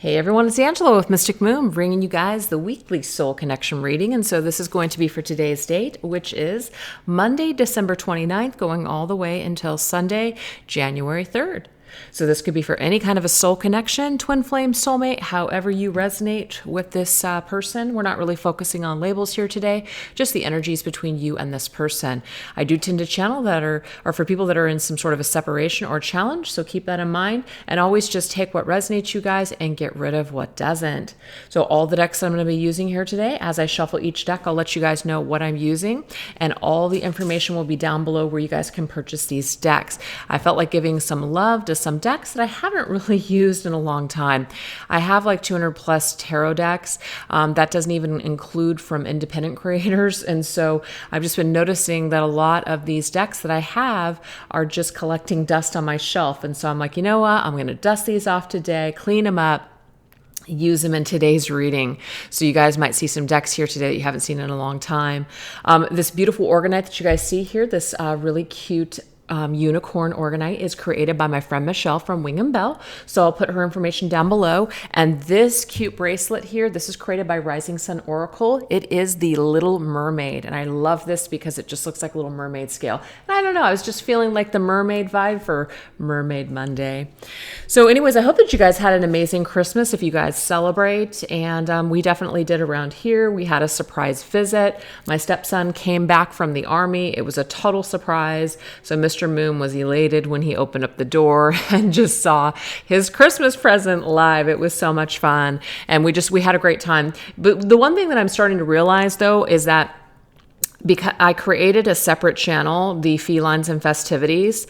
Hey everyone, it's Angela with Mystic Moon, bringing you guys the weekly soul connection reading. And so this is going to be for today's date, which is Monday, December 29th, going all the way until Sunday, January 3rd. So this could be for any kind of a soul connection, twin flame, soulmate, however you resonate with this person. We're not really focusing on labels here today, just the energies between you and this person. I do tend to channel that are for people that are in some sort of a separation or challenge, so keep that in mind. And always just take what resonates, you guys, and get rid of what doesn't. So all the decks I'm going to be using here today, as I shuffle each deck, I'll let you guys know what I'm using, and all the information will be down below where you guys can purchase these decks. I felt like giving some love to some decks that I haven't really used in a long time. I have like 200 plus tarot decks. That doesn't even include from independent creators. And so I've just been noticing that a lot of these decks that I have are just collecting dust on my shelf. And so I'm like, you know what? I'm going to dust these off today, clean them up, use them in today's reading. So you guys might see some decks here today that you haven't seen in a long time. This beautiful orgonite that you guys see here, this really cute unicorn orgonite, is created by my friend Michelle from Wing and Bell. So I'll put her information down below. And this cute bracelet here, this is created by Rising Sun Oracle. It is the Little Mermaid. And I love this because it just looks like a little mermaid scale. And I don't know, I was just feeling like the mermaid vibe for Mermaid Monday. So anyways, I hope that you guys had an amazing Christmas if you guys celebrate. And we definitely did around here. We had a surprise visit. My stepson came back from the army. It was a total surprise. So Mr. Moon was elated when he opened up the door and just saw his Christmas present live. It was so much fun. And we had a great time. But the one thing that I'm starting to realize though is that because I created a separate channel, the Felines and Festivities,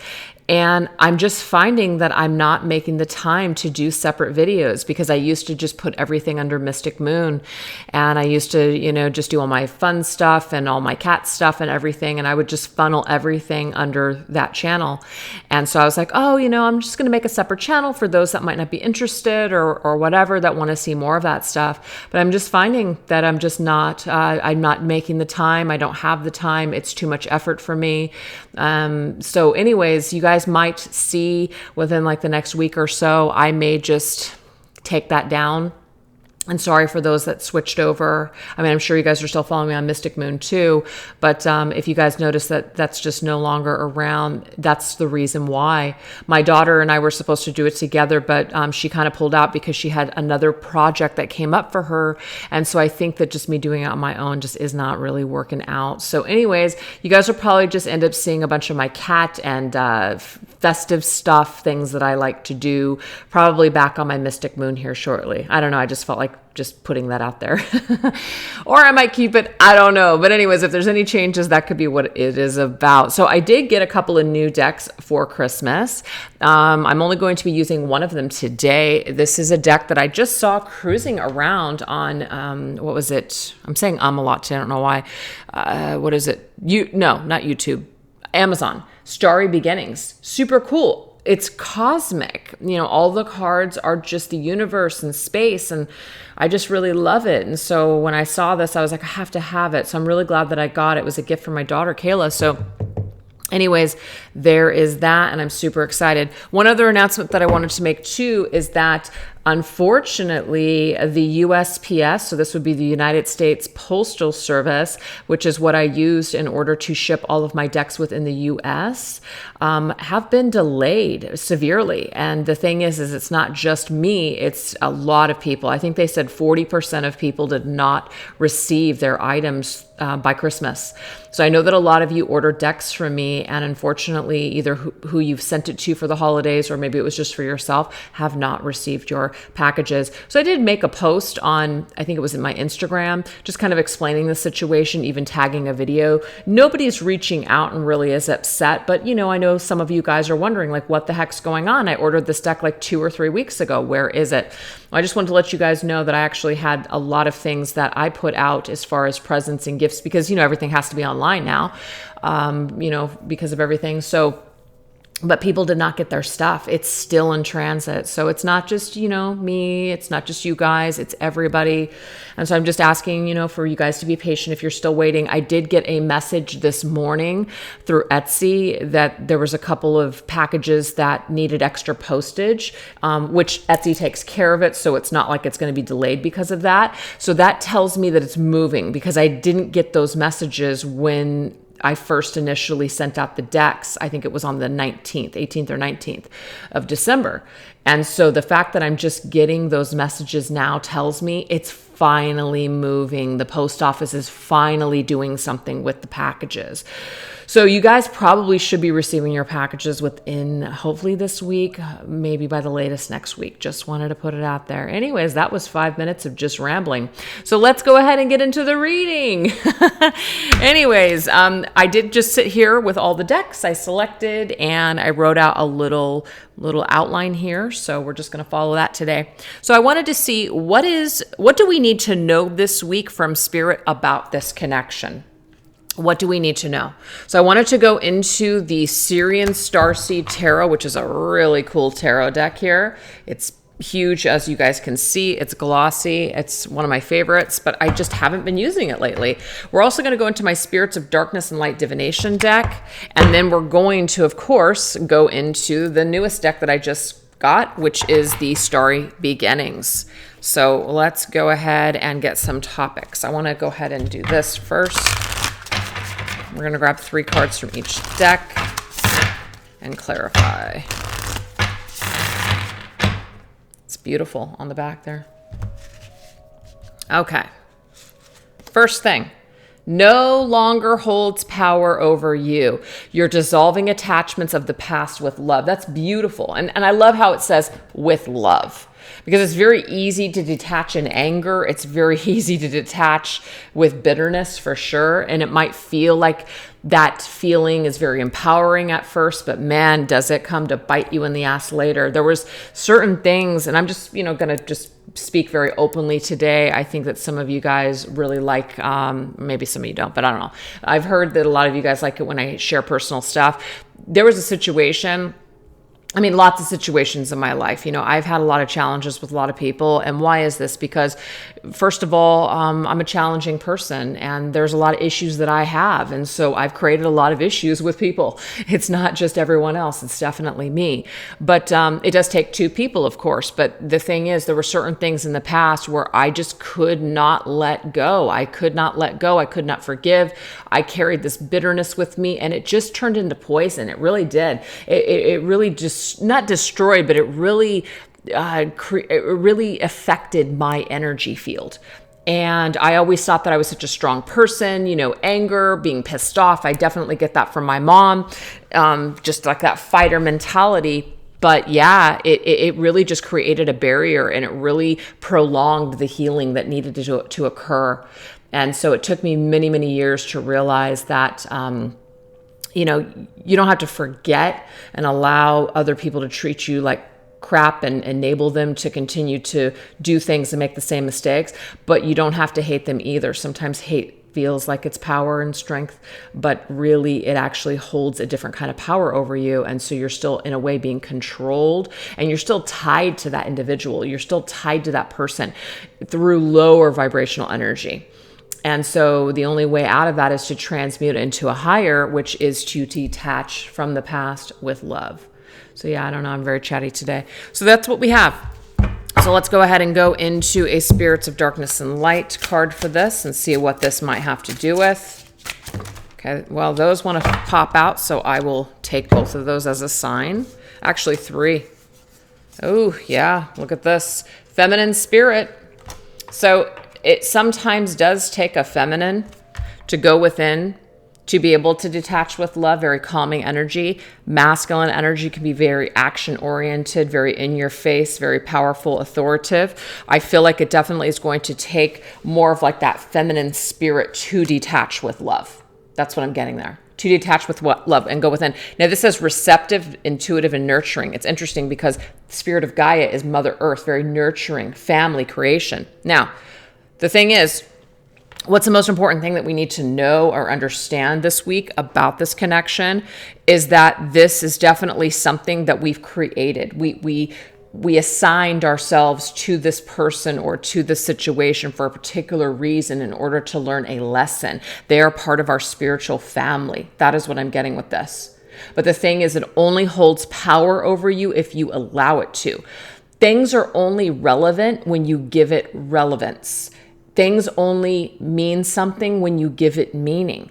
and I'm just finding that I'm not making the time to do separate videos because I used to just put everything under Mystic Moon, and I used to, just do all my fun stuff and all my cat stuff and everything. And I would just funnel everything under that channel. And so I was like, I'm just going to make a separate channel for those that might not be interested or whatever, that want to see more of that stuff. But I'm just finding that I'm just not, I'm not making the time. I don't have the time. It's too much effort for me. So anyways, you guys might see within like the next week or so, I may just take that down. And sorry for those that switched over. I mean, I'm sure you guys are still following me on Mystic Moon too, but if you guys notice that that's just no longer around, that's the reason why. My daughter and I were supposed to do it together, but she kind of pulled out because she had another project that came up for her. And so I think that just me doing it on my own just is not really working out. So anyways, you guys will probably just end up seeing a bunch of my cat and festive stuff, things that I like to do, probably back on my Mystic Moon here shortly. I don't know. I just felt like just putting that out there. Or I might keep it. I don't know. But anyways, if there's any changes, that could be what it is about. So I did get a couple of new decks for Christmas. I'm only going to be using one of them today. This is a deck that I just saw cruising around on, what was it? I'm saying a lot today. I don't know why. What is it? No, not YouTube. Amazon. Starry Beginnings. Super cool. It's cosmic. All the cards are just the universe and space, and I just really love it. And so when I saw this, I was like, I have to have it. So I'm really glad that I got it. It was a gift from my daughter, Kayla. So anyways, there is that, and I'm super excited. One other announcement that I wanted to make too is that unfortunately, the USPS, so this would be the United States Postal Service, which is what I used in order to ship all of my decks within the US, have been delayed severely. And the thing is it's not just me, it's a lot of people. I think they said 40% of people did not receive their items by Christmas. So I know that a lot of you ordered decks from me, and unfortunately, either who you've sent it to for the holidays, or maybe it was just for yourself, have not received your packages. So I did make a post on, I think it was in my Instagram, just kind of explaining the situation, even tagging a video. Nobody's reaching out and really is upset, but I know some of you guys are wondering, like, what the heck's going on? I ordered this deck like 2 or 3 weeks ago. Where is it? I just wanted to let you guys know that I actually had a lot of things that I put out as far as presents and gifts, because everything has to be online now, because of everything. So but people did not get their stuff. It's still in transit. So it's not just, me, it's not just you guys, it's everybody. And so I'm just asking, for you guys to be patient if you're still waiting. I did get a message this morning through Etsy that there was a couple of packages that needed extra postage, which Etsy takes care of it. So it's not like it's going to be delayed because of that. So that tells me that it's moving, because I didn't get those messages when I first initially sent out the decks. I think it was on the 18th or 19th of December. And so the fact that I'm just getting those messages now tells me it's finally moving. The post office is finally doing something with the packages. So you guys probably should be receiving your packages within, hopefully this week, maybe by the latest next week. Just wanted to put it out there. Anyways, that was 5 minutes of just rambling. So let's go ahead and get into the reading. Anyways, I did just sit here with all the decks I selected, and I wrote out a little outline here. So we're just going to follow that today. So I wanted to see what do we need to know this week from Spirit about this connection? What do we need to know? So I wanted to go into the Syrian Starseed Tarot, which is a really cool tarot deck here. It's huge, as you guys can see. It's glossy. It's one of my favorites, but I just haven't been using it lately. We're also going to go into my Spirits of Darkness and Light Divination deck. And then we're going to, of course, go into the newest deck that I just got, which is the Starry Beginnings. So let's go ahead and get some topics. I want to go ahead and do this first. We're going to grab 3 cards from each deck and clarify. It's beautiful on the back there. Okay. First thing, no longer holds power over you. You're dissolving attachments of the past with love. That's beautiful. And I love how it says with love, because it's very easy to detach in anger. It's very easy to detach with bitterness, for sure. And it might feel like that feeling is very empowering at first, but man, does it come to bite you in the ass later. There was certain things, and I'm just, going to just speak very openly today. I think that some of you guys really like, maybe some of you don't, but I don't know. I've heard that a lot of you guys like it when I share personal stuff. There was a situation, lots of situations in my life. I've had a lot of challenges with a lot of people. And why is this? Because first of all, I'm a challenging person, and there's a lot of issues that I have. And so I've created a lot of issues with people. It's not just everyone else. It's definitely me. But it does take 2 people, of course. But the thing is, there were certain things in the past where I just could not let go. I could not let go. I could not forgive. I carried this bitterness with me, and it just turned into poison. It really did. It really just not destroyed, but it really affected my energy field. And I always thought that I was such a strong person, anger, being pissed off. I definitely get that from my mom, just like that fighter mentality. But yeah, it really just created a barrier, and it really prolonged the healing that needed to occur. And so it took me many, many years to realize that, you don't have to forget and allow other people to treat you like crap and enable them to continue to do things and make the same mistakes, but you don't have to hate them either. Sometimes hate feels like it's power and strength, but really it actually holds a different kind of power over you. And so you're still in a way being controlled, and you're still tied to that individual. You're still tied to that person through lower vibrational energy. And so the only way out of that is to transmute into a higher, which is to detach from the past with love. So yeah, I don't know. I'm very chatty today. So that's what we have. So let's go ahead and go into a Spirits of Darkness and Light card for this and see what this might have to do with. Okay, well, those want to pop out, so I will take both of those as a sign. Actually, 3. Oh, yeah, look at this. Feminine spirit. So it sometimes does take a feminine to go within, to be able to detach with love, very calming energy. Masculine energy can be very action-oriented, very in-your-face, very powerful, authoritative. I feel like it definitely is going to take more of like that feminine spirit to detach with love. That's what I'm getting there. To detach with what? Love, and go within. Now, this says receptive, intuitive, and nurturing. It's interesting because the spirit of Gaia is Mother Earth, very nurturing, family, creation. Now, the thing is, What's the most important thing that we need to know or understand this week about this connection is that this is definitely something that we've created. We assigned ourselves to this person or to this situation for a particular reason in order to learn a lesson. They are part of our spiritual family. That is what I'm getting with this. But the thing is, it only holds power over you if you allow it to. Things are only relevant when you give it relevance. Things only mean something when you give it meaning.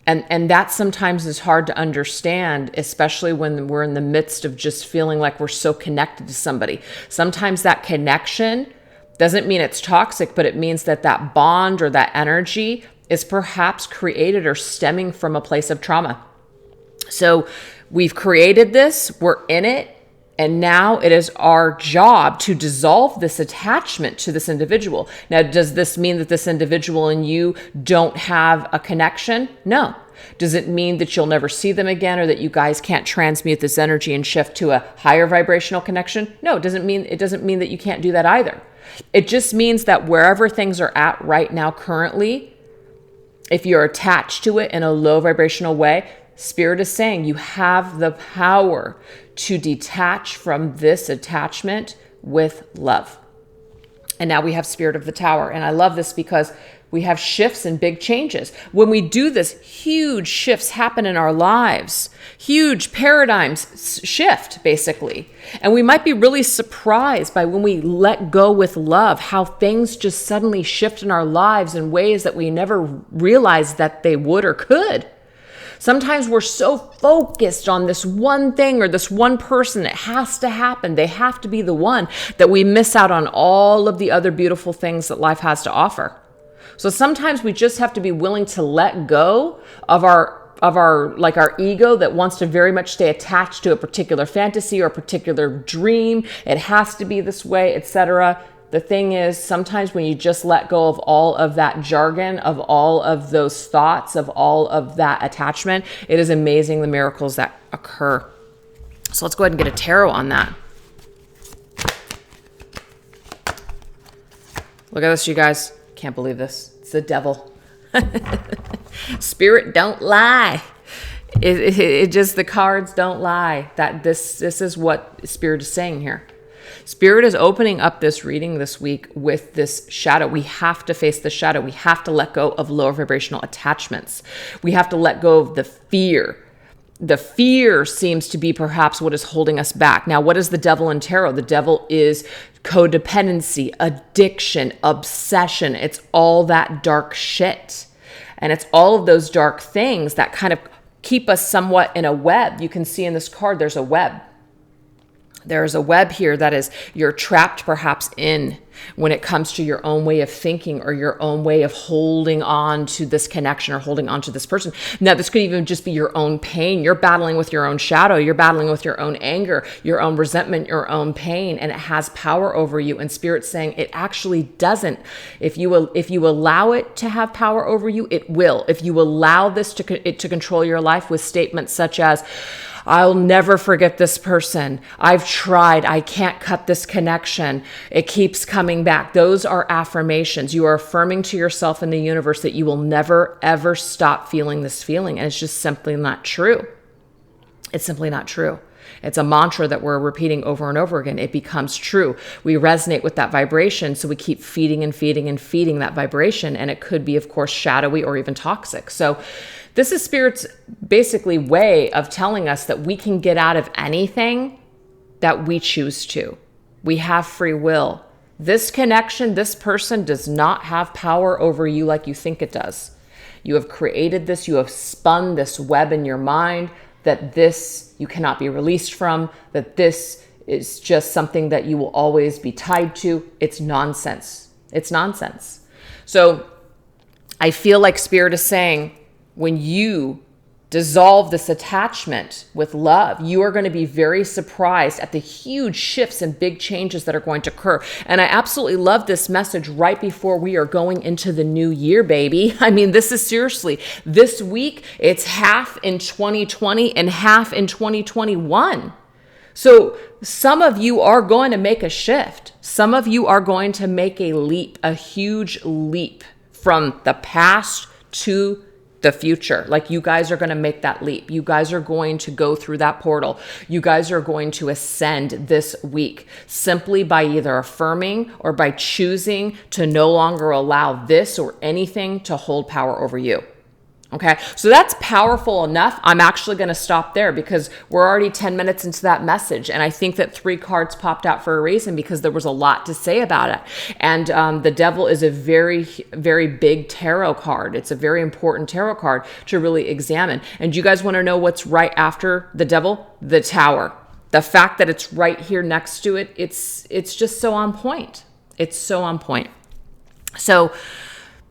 And that sometimes is hard to understand, especially when we're in the midst of just feeling like we're so connected to somebody. Sometimes that connection doesn't mean it's toxic, but it means that that bond or that energy is perhaps created or stemming from a place of trauma. So we've created this, we're in it, and now it is our job to dissolve this attachment to this individual. Now, does this mean that this individual and you don't have a connection? No. Does it mean that you'll never see them again or that you guys can't transmute this energy and shift to a higher vibrational connection? No, it doesn't mean that you can't do that either. It just means that wherever things are at right now currently, if you're attached to it in a low vibrational way, Spirit is saying you have the power to detach from this attachment with love. And now we have Spirit of the Tower. And I love this because we have shifts and big changes. When we do this, huge shifts happen in our lives. Huge paradigms shift, basically. And we might be really surprised by when we let go with love, how things just suddenly shift in our lives in ways that we never realized that they would or could. Sometimes we're so focused on this one thing or this one person. It has to happen. They have to be the one, that we miss out on all of the other beautiful things that life has to offer. So sometimes we just have to be willing to let go of our ego that wants to very much stay attached to a particular fantasy or a particular dream. It has to be this way, etc. The thing is, sometimes when you just let go of all of that jargon, of all of those thoughts, of all of that attachment, it is amazing the miracles that occur. So let's go ahead and get a tarot on that. Look at this, you guys. Can't believe this. It's the devil. Spirit don't lie. It just, the cards don't lie. That this is what Spirit is saying here. Spirit is opening up this reading this week with this shadow. We have to face the shadow. We have to let go of lower vibrational attachments. We have to let go of the fear. The fear seems to be perhaps what is holding us back. Now, what is the devil in tarot? The devil is codependency, addiction, obsession. It's all that dark shit. And it's all of those dark things that kind of keep us somewhat in a web. You can see in this card, there's a web. There's a web here that is, you're trapped perhaps in when it comes to your own way of thinking or your own way of holding on to this connection or holding on to this person. Now, this could even just be your own pain. You're battling with your own shadow. You're battling with your own anger, your own resentment, your own pain, and it has power over you. And Spirit's saying it actually doesn't. If you allow it to have power over you, it will. If you allow this to control your life with statements such as, I'll never forget this person. I've tried. I can't cut this connection. It keeps coming back. Those are affirmations. You are affirming to yourself and the universe that you will never, ever stop feeling this feeling. And it's just simply not true. It's simply not true. It's a mantra that we're repeating over and over again. It becomes true. We resonate with that vibration, so we keep feeding and feeding and feeding that vibration, and it could be, of course, shadowy or even toxic. So this is Spirit's basically way of telling us that we can get out of anything that we choose to. We have free will. This connection, this person does not have power over you like you think it does. You have created this. You have spun this web in your mind that this you cannot be released from, that this is just something that you will always be tied to. It's nonsense. It's nonsense. So I feel like Spirit is saying, when you dissolve this attachment with love, you are going to be very surprised at the huge shifts and big changes that are going to occur. And I absolutely love this message right before we are going into the new year, baby. I mean, this is seriously, this week, it's half in 2020 and half in 2021. So some of you are going to make a shift. Some of you are going to make a leap, a huge leap from the past to the future. Like, you guys are going to make that leap. You guys are going to go through that portal. You guys are going to ascend this week simply by either affirming or by choosing to no longer allow this or anything to hold power over you. Okay, so that's powerful enough. I'm actually going to stop there because we're already 10 minutes into that message. And I think that 3 cards popped out for a reason because there was a lot to say about it. And the Devil is a very, very big tarot card. It's a very important tarot card to really examine. And you guys want to know what's right after the Devil? The Tower. The fact that it's right here next to it, it's just so on point. It's so on point. So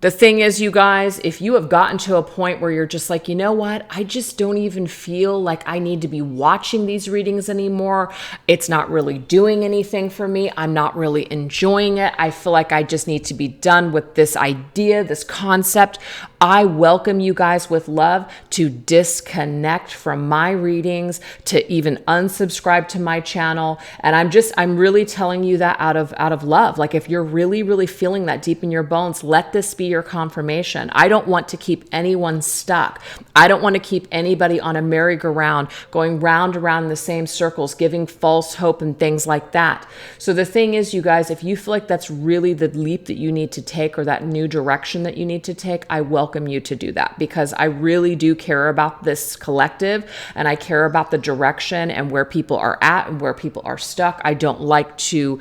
the thing is, you guys, if you have gotten to a point where you're just like, you know what, I just don't even feel like I need to be watching these readings anymore. It's not really doing anything for me. I'm not really enjoying it. I feel like I just need to be done with this idea, this concept. I welcome you guys with love to disconnect from my readings, to even unsubscribe to my channel. And I'm really telling you that out of love. Like, if you're really, really feeling that deep in your bones, let this be your confirmation. I don't want to keep anyone stuck. I don't want to keep anybody on a merry-go-round going round and round in the same circles, giving false hope and things like that. So the thing is, you guys, if you feel like that's really the leap that you need to take or that new direction that you need to take, I welcome you to do that, because I really do care about this collective and I care about the direction and where people are at and where people are stuck. I don't like to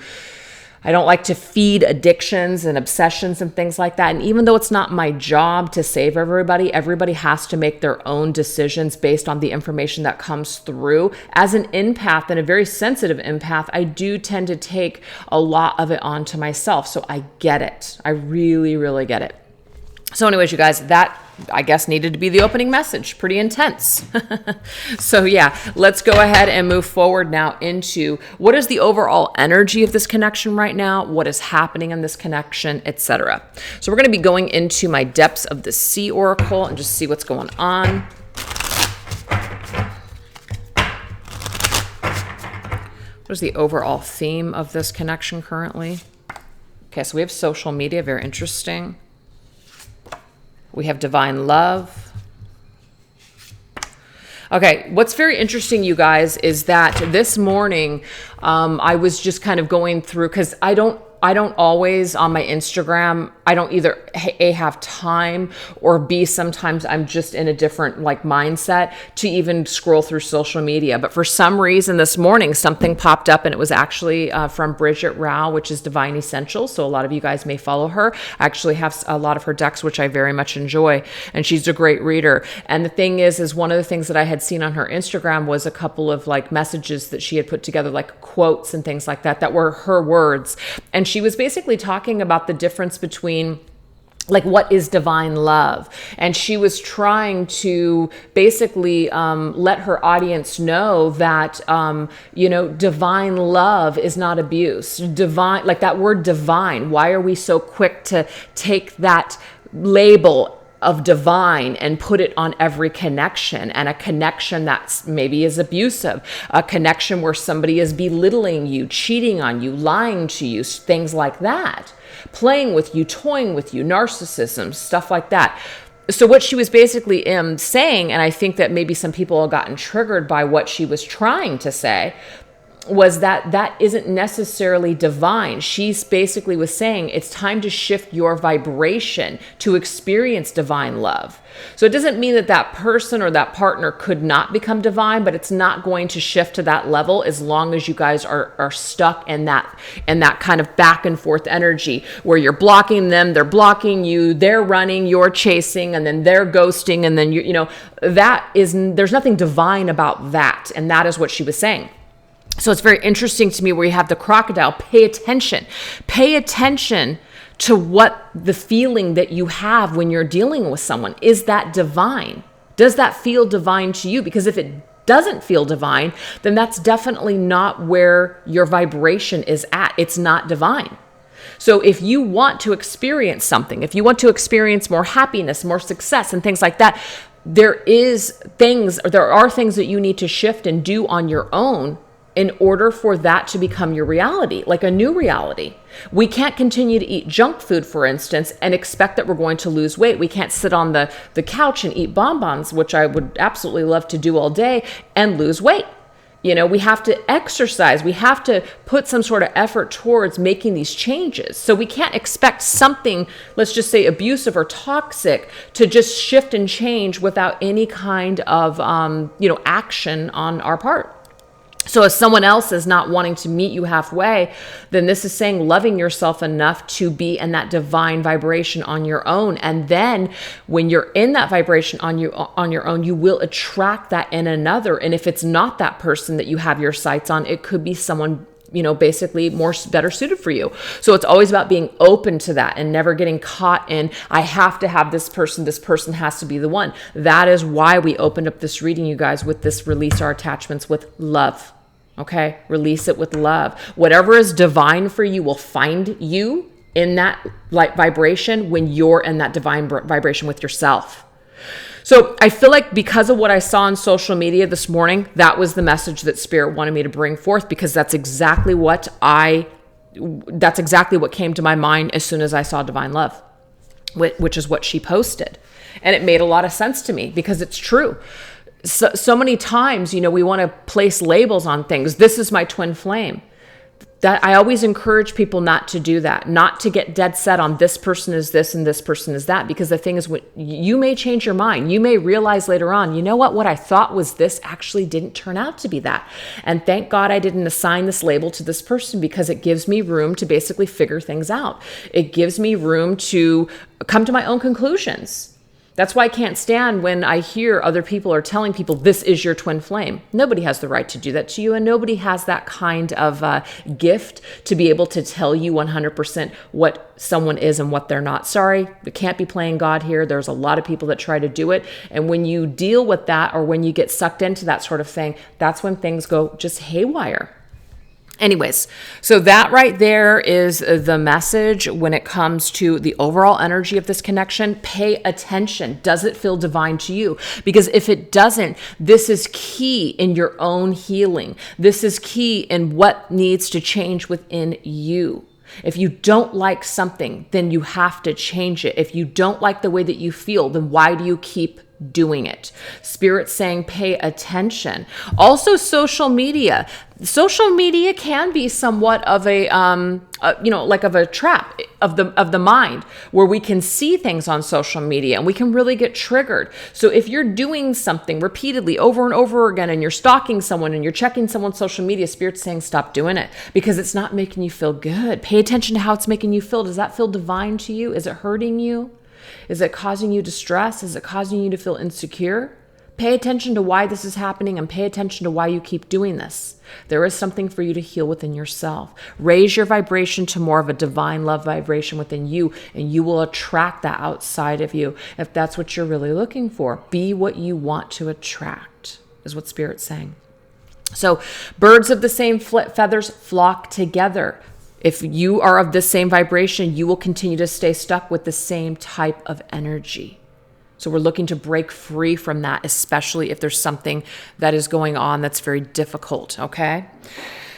feed addictions and obsessions and things like that. And even though it's not my job to save everybody, everybody has to make their own decisions based on the information that comes through. As an empath and a very sensitive empath, I do tend to take a lot of it onto myself. So I get it. I really, really get it. So anyways, you guys, that I guess needed to be the opening message. Pretty intense. So yeah, let's go ahead and move forward now into what is the overall energy of this connection right now, what is happening in this connection, etc. So we're going to be going into my Depths of the Sea Oracle and just see what's going on. What is the overall theme of this connection currently? Okay, so we have social media, very interesting. We have divine love. Okay, what's very interesting, you guys, is that this morning I was just kind of going through, because I don't always on my Instagram, I don't either A, have time, or B, sometimes I'm just in a different mindset to even scroll through social media. But for some reason this morning, something popped up, and it was actually from Bridget Rao, which is Divine Essentials. So a lot of you guys may follow her. I actually have a lot of her decks, which I very much enjoy, and she's a great reader. And the thing is one of the things that I had seen on her Instagram was a couple of messages that she had put together, quotes and things like that, that were her words. And she was basically talking about the difference between what is divine love. And she was trying to basically let her audience know that, divine love is not abuse. Divine, that word divine, why are we so quick to take that label of divine and put it on every connection, and a connection that maybe is abusive, a connection where somebody is belittling you, cheating on you, lying to you, things like that, playing with you, toying with you, narcissism, stuff like that. So what she was basically saying, and I think that maybe some people have gotten triggered by what she was trying to say, was that isn't necessarily divine. She basically was saying it's time to shift your vibration to experience divine love. So it doesn't mean that person or that partner could not become divine, but it's not going to shift to that level as long as you guys are stuck in that kind of back and forth energy where you're blocking them, they're blocking you, they're running, you're chasing, and then they're ghosting, and then there's nothing divine about that. And that is what she was saying. So it's very interesting to me where you have the crocodile. Pay attention to what the feeling that you have when you're dealing with someone. Is that divine? Does that feel divine to you? Because if it doesn't feel divine, then that's definitely not where your vibration is at. It's not divine. So if you want to experience something, if you want to experience more happiness, more success, and things like that, there are things that you need to shift and do on your own in order for that to become your reality, like a new reality. We can't continue to eat junk food, for instance, and expect that we're going to lose weight. We can't sit on the couch and eat bonbons, which I would absolutely love to do all day, and lose weight. You know, we have to exercise. We have to put some sort of effort towards making these changes. So we can't expect something, let's just say abusive or toxic, to just shift and change without any kind of, action on our part. So if someone else is not wanting to meet you halfway, then this is saying loving yourself enough to be in that divine vibration on your own. And then when you're in that vibration on your own, you will attract that in another. And if it's not that person that you have your sights on, it could be someone, basically better suited for you. So it's always about being open to that and never getting caught in, I have to have this person has to be the one. That is why we opened up this reading, you guys, with this release our attachments with love. Okay? Release it with love. Whatever is divine for you will find you in that light vibration when you're in that divine vibration with yourself. So I feel like because of what I saw on social media this morning, that was the message that Spirit wanted me to bring forth, because that's exactly what came to my mind as soon as I saw Divine Love, which is what she posted. And it made a lot of sense to me because it's true. So many times, we want to place labels on things. This is my twin flame. That I always encourage people not to do that, not to get dead set on this person is this and this person is that, because the thing is, you may change your mind. You may realize later on, what I thought was this actually didn't turn out to be that. And thank God I didn't assign this label to this person, because it gives me room to basically figure things out. It gives me room to come to my own conclusions. That's why I can't stand when I hear other people are telling people, this is your twin flame. Nobody has the right to do that to you, and nobody has that kind of gift to be able to tell you 100% what someone is and what they're not. Sorry, we can't be playing God here. There's a lot of people that try to do it, and when you deal with that, or when you get sucked into that sort of thing, that's when things go just haywire. Anyways, so that right there is the message when it comes to the overall energy of this connection. Pay attention. Does it feel divine to you? Because if it doesn't, this is key in your own healing. This is key in what needs to change within you. If you don't like something, then you have to change it. If you don't like the way that you feel, then why do you keep doing it? Spirit's saying pay attention. Also, social media. Social media can be somewhat of a like of a trap of the mind, where we can see things on social media and we can really get triggered. So if you're doing something repeatedly over and over again, and you're stalking someone and you're checking someone's social media, Spirit's saying stop doing it, because it's not making you feel good. Pay attention to how it's making you feel. Does that feel divine to you? Is it hurting you? Is it causing you distress? Is it causing you to feel insecure? Pay attention to why this is happening, and pay attention to why you keep doing this. There is something for you to heal within yourself. Raise your vibration to more of a divine love vibration within you, and you will attract that outside of you if that's what you're really looking for. Be what you want to attract, is what Spirit's saying. So birds of the same feathers flock together. If you are of the same vibration, you will continue to stay stuck with the same type of energy. So we're looking to break free from that, especially if there's something that is going on that's very difficult, okay?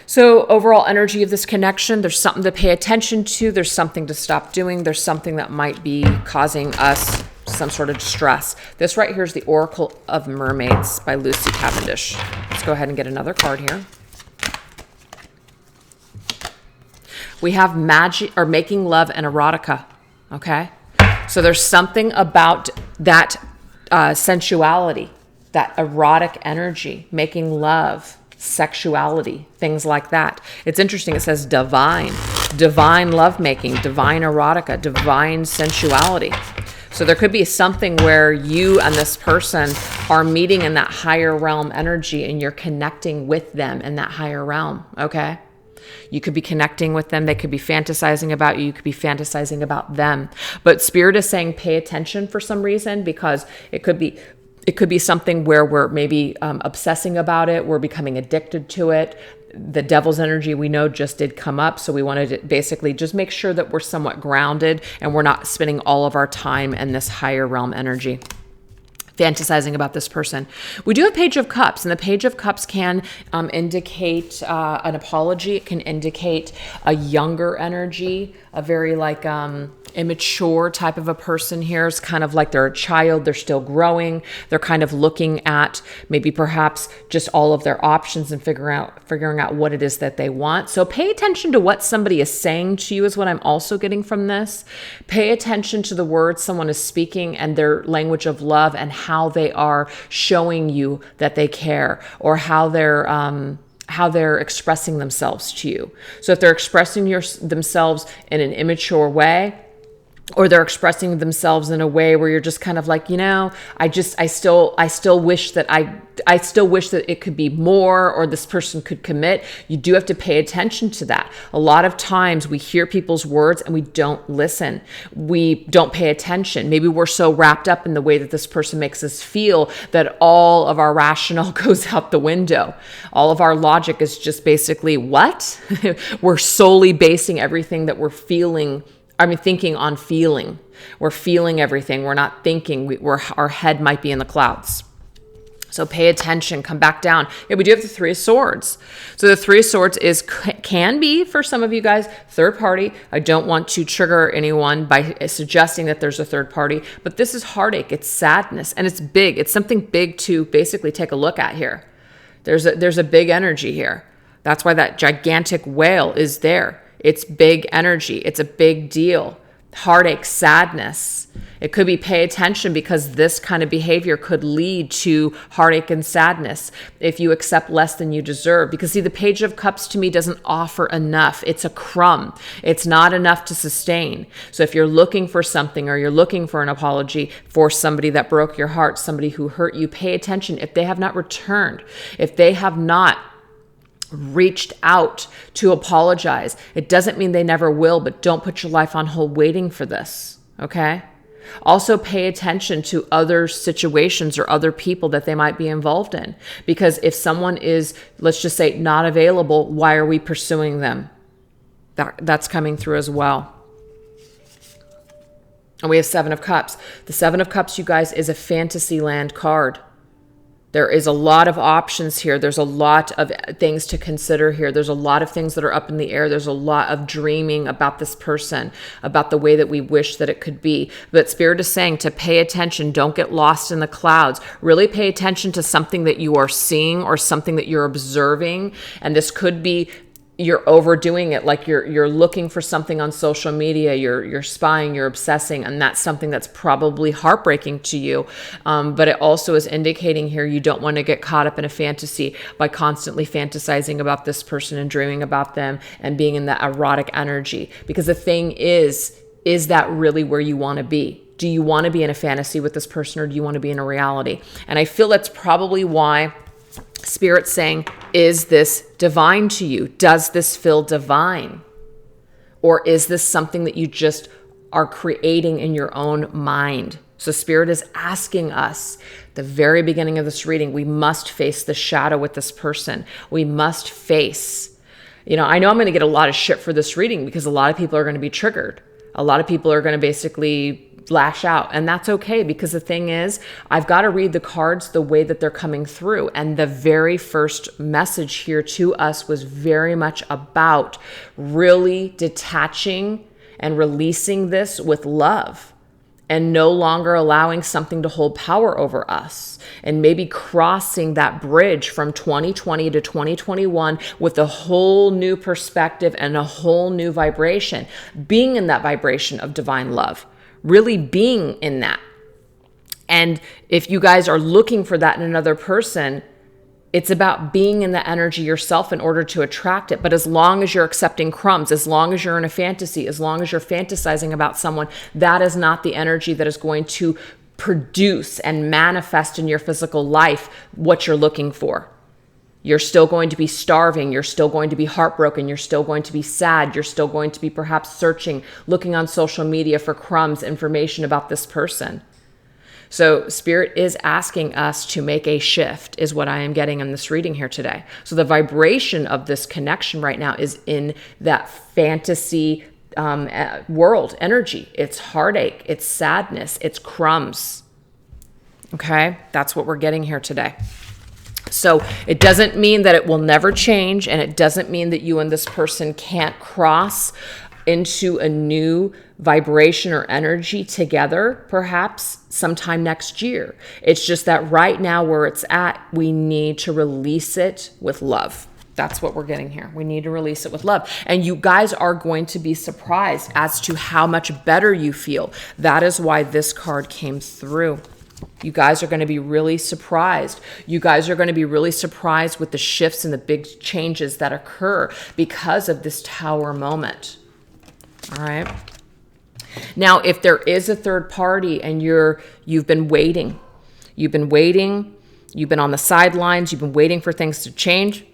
So overall energy of this connection, there's something to pay attention to. There's something to stop doing. There's something that might be causing us some sort of distress. This right here is the Oracle of Mermaids by Lucy Cavendish. Let's go ahead and get another card here. We have magic, or making love and erotica, okay? So there's something about that sensuality, that erotic energy, making love, sexuality, things like that. It's interesting. It says divine lovemaking, divine erotica, divine sensuality. So there could be something where you and this person are meeting in that higher realm energy, and you're connecting with them in that higher realm, okay? You could be connecting with them. They could be fantasizing about you. You could be fantasizing about them. But Spirit is saying pay attention for some reason, because it could be something where we're maybe obsessing about it. We're becoming addicted to it. The devil's energy we know just did come up. So we wanted to basically just make sure that we're somewhat grounded and we're not spending all of our time in this higher realm energy. fantasizing about this person. We do have Page of Cups, and the Page of Cups can indicate an apology. It can indicate a younger energy, a very like immature type of a person here. It's kind of like they're a child, they're still growing. They're kind of looking at maybe perhaps just all of their options and figuring out what it is that they want. So pay attention to what somebody is saying to you is what I'm also getting from this. Pay attention to the words someone is speaking and their language of love and how they are showing you that they care, or how they're expressing themselves to you. So if they're expressing themselves in an immature way, or they're expressing themselves in a way where you're just kind of like, I still wish that it could be more, or this person could commit. You do have to pay attention to that. A lot of times we hear people's words and we don't listen. We don't pay attention. Maybe we're so wrapped up in the way that this person makes us feel that all of our rationale goes out the window. All of our logic is just basically what? We're solely basing everything that we're thinking on feeling. We're feeling everything. We're not thinking. Our head might be in the clouds. So pay attention, come back down. Yeah, we do have the Three of Swords. So the Three of Swords can be, for some of you guys, third party. I don't want to trigger anyone by suggesting that there's a third party, but this is heartache, it's sadness, and it's big. It's something big to basically take a look at here. There's a big energy here. That's why that gigantic whale is there. It's big energy. It's a big deal. Heartache, sadness. It could be pay attention, because this kind of behavior could lead to heartache and sadness if you accept less than you deserve. Because see, the Page of Cups to me doesn't offer enough. It's a crumb. It's not enough to sustain. So if you're looking for something, or you're looking for an apology for somebody that broke your heart, somebody who hurt you, pay attention. If they have not returned, if they have not reached out to apologize, it doesn't mean they never will, but don't put your life on hold waiting for this, okay? Also pay attention to other situations or other people that they might be involved in, because if someone is, let's just say, not available, why are we pursuing them? That's coming through as well. And we have Seven of Cups. The Seven of Cups, you guys, is a fantasy land card. There is a lot of options here. There's a lot of things to consider here. There's a lot of things that are up in the air. There's a lot of dreaming about this person, about the way that we wish that it could be. But Spirit is saying to pay attention. Don't get lost in the clouds. Really pay attention to something that you are seeing or something that you're observing. And this could be you're overdoing it, like you're looking for something on social media, you're spying, you're obsessing, and that's something that's probably heartbreaking to you. But it also is indicating here you don't want to get caught up in a fantasy by constantly fantasizing about this person and dreaming about them and being in that erotic energy. Because the thing is that really where you want to be? Do you want to be in a fantasy with this person, or do you want to be in a reality? And I feel that's probably why Spirit's saying, is this divine to you? Does this feel divine? Or is this something that you just are creating in your own mind? So Spirit is asking us, the very beginning of this reading, we must face the shadow with this person. We must face, I know I'm going to get a lot of shit for this reading because a lot of people are going to be triggered. A lot of people are going to basically lash out, and that's okay, because the thing is, I've got to read the cards the way that they're coming through. And the very first message here to us was very much about really detaching and releasing this with love, and no longer allowing something to hold power over us, and maybe crossing that bridge from 2020 to 2021 with a whole new perspective and a whole new vibration, being in that vibration of divine love, really being in that. And if you guys are looking for that in another person, it's about being in the energy yourself in order to attract it. But as long as you're accepting crumbs, as long as you're in a fantasy, as long as you're fantasizing about someone, that is not the energy that is going to produce and manifest in your physical life what you're looking for. You're still going to be starving. You're still going to be heartbroken. You're still going to be sad. You're still going to be perhaps searching, looking on social media for crumbs, information about this person. So Spirit is asking us to make a shift, is what I am getting in this reading here today. So the vibration of this connection right now is in that fantasy world energy. It's heartache. It's sadness. It's crumbs. Okay, that's what we're getting here today. So it doesn't mean that it will never change, and it doesn't mean that you and this person can't cross into a new vibration or energy together, perhaps sometime next year. It's just that right now where it's at, we need to release it with love. That's what we're getting here. We need to release it with love. And you guys are going to be surprised as to how much better you feel. That is why this card came through. You guys are going to be really surprised. You guys are going to be really surprised with the shifts and the big changes that occur because of this Tower moment. All right. Now, if there is a third party and you've been waiting, you've been on the sidelines, you've been waiting for things to change,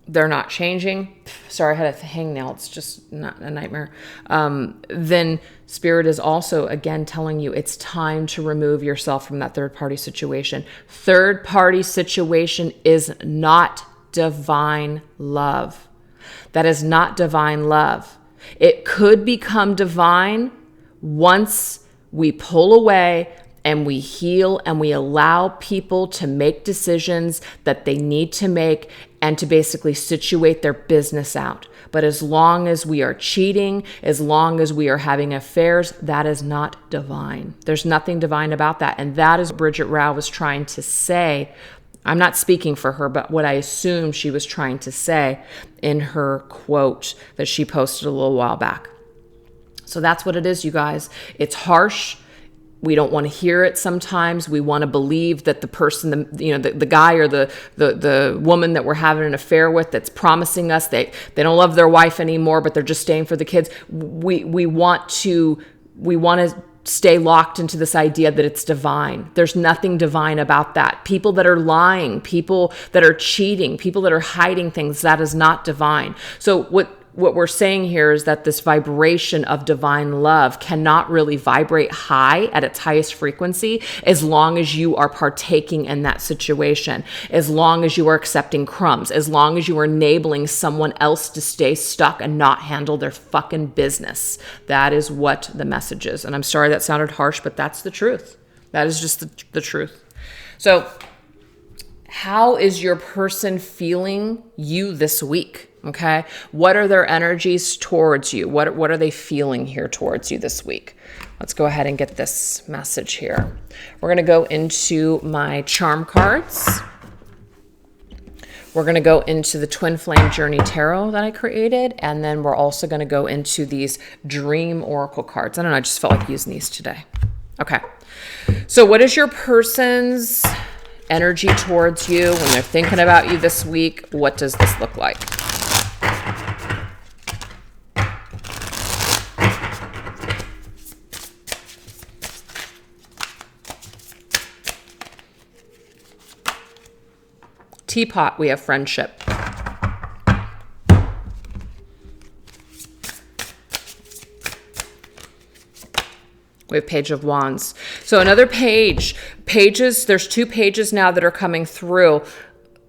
they're not changing. Sorry, I had a hangnail. It's just not a nightmare. Then Spirit is also, again, telling you it's time to remove yourself from that third party situation. Third party situation is not divine love. That is not divine love. It could become divine once we pull away and we heal and we allow people to make decisions that they need to make and to basically situate their business out. But as long as we are cheating, as long as we are having affairs, that is not divine. There's nothing divine about that. And that is what Bridget Rao was trying to say. I'm not speaking for her, but what I assume she was trying to say in her quote that she posted a little while back. So that's what it is, you guys. It's harsh. We don't want to hear it sometimes. We want to believe that the person, the guy or the woman that we're having an affair with that's promising us they don't love their wife anymore, but they're just staying for the kids. We want to stay locked into this idea that it's divine. There's nothing divine about that. People that are lying, people that are cheating, people that are hiding things, that is not divine. So what we're saying here is that this vibration of divine love cannot really vibrate high at its highest frequency as long as you are partaking in that situation, as long as you are accepting crumbs, as long as you are enabling someone else to stay stuck and not handle their fucking business. That is what the message is. And I'm sorry that sounded harsh, but that's the truth. That is just the truth. So how is your person feeling you this week? Okay. What are their energies towards you? What are they feeling here towards you this week? Let's go ahead and get this message here. We're going to go into my charm cards. We're going to go into the Twin Flame Journey Tarot that I created. And then we're also going to go into these Dream Oracle cards. I don't know. I just felt like using these today. Okay. So what is your person's energy towards you when they're thinking about you this week? What does this look like? Teapot, we have friendship. We have Page of Wands. So another pages, there's 2 pages now that are coming through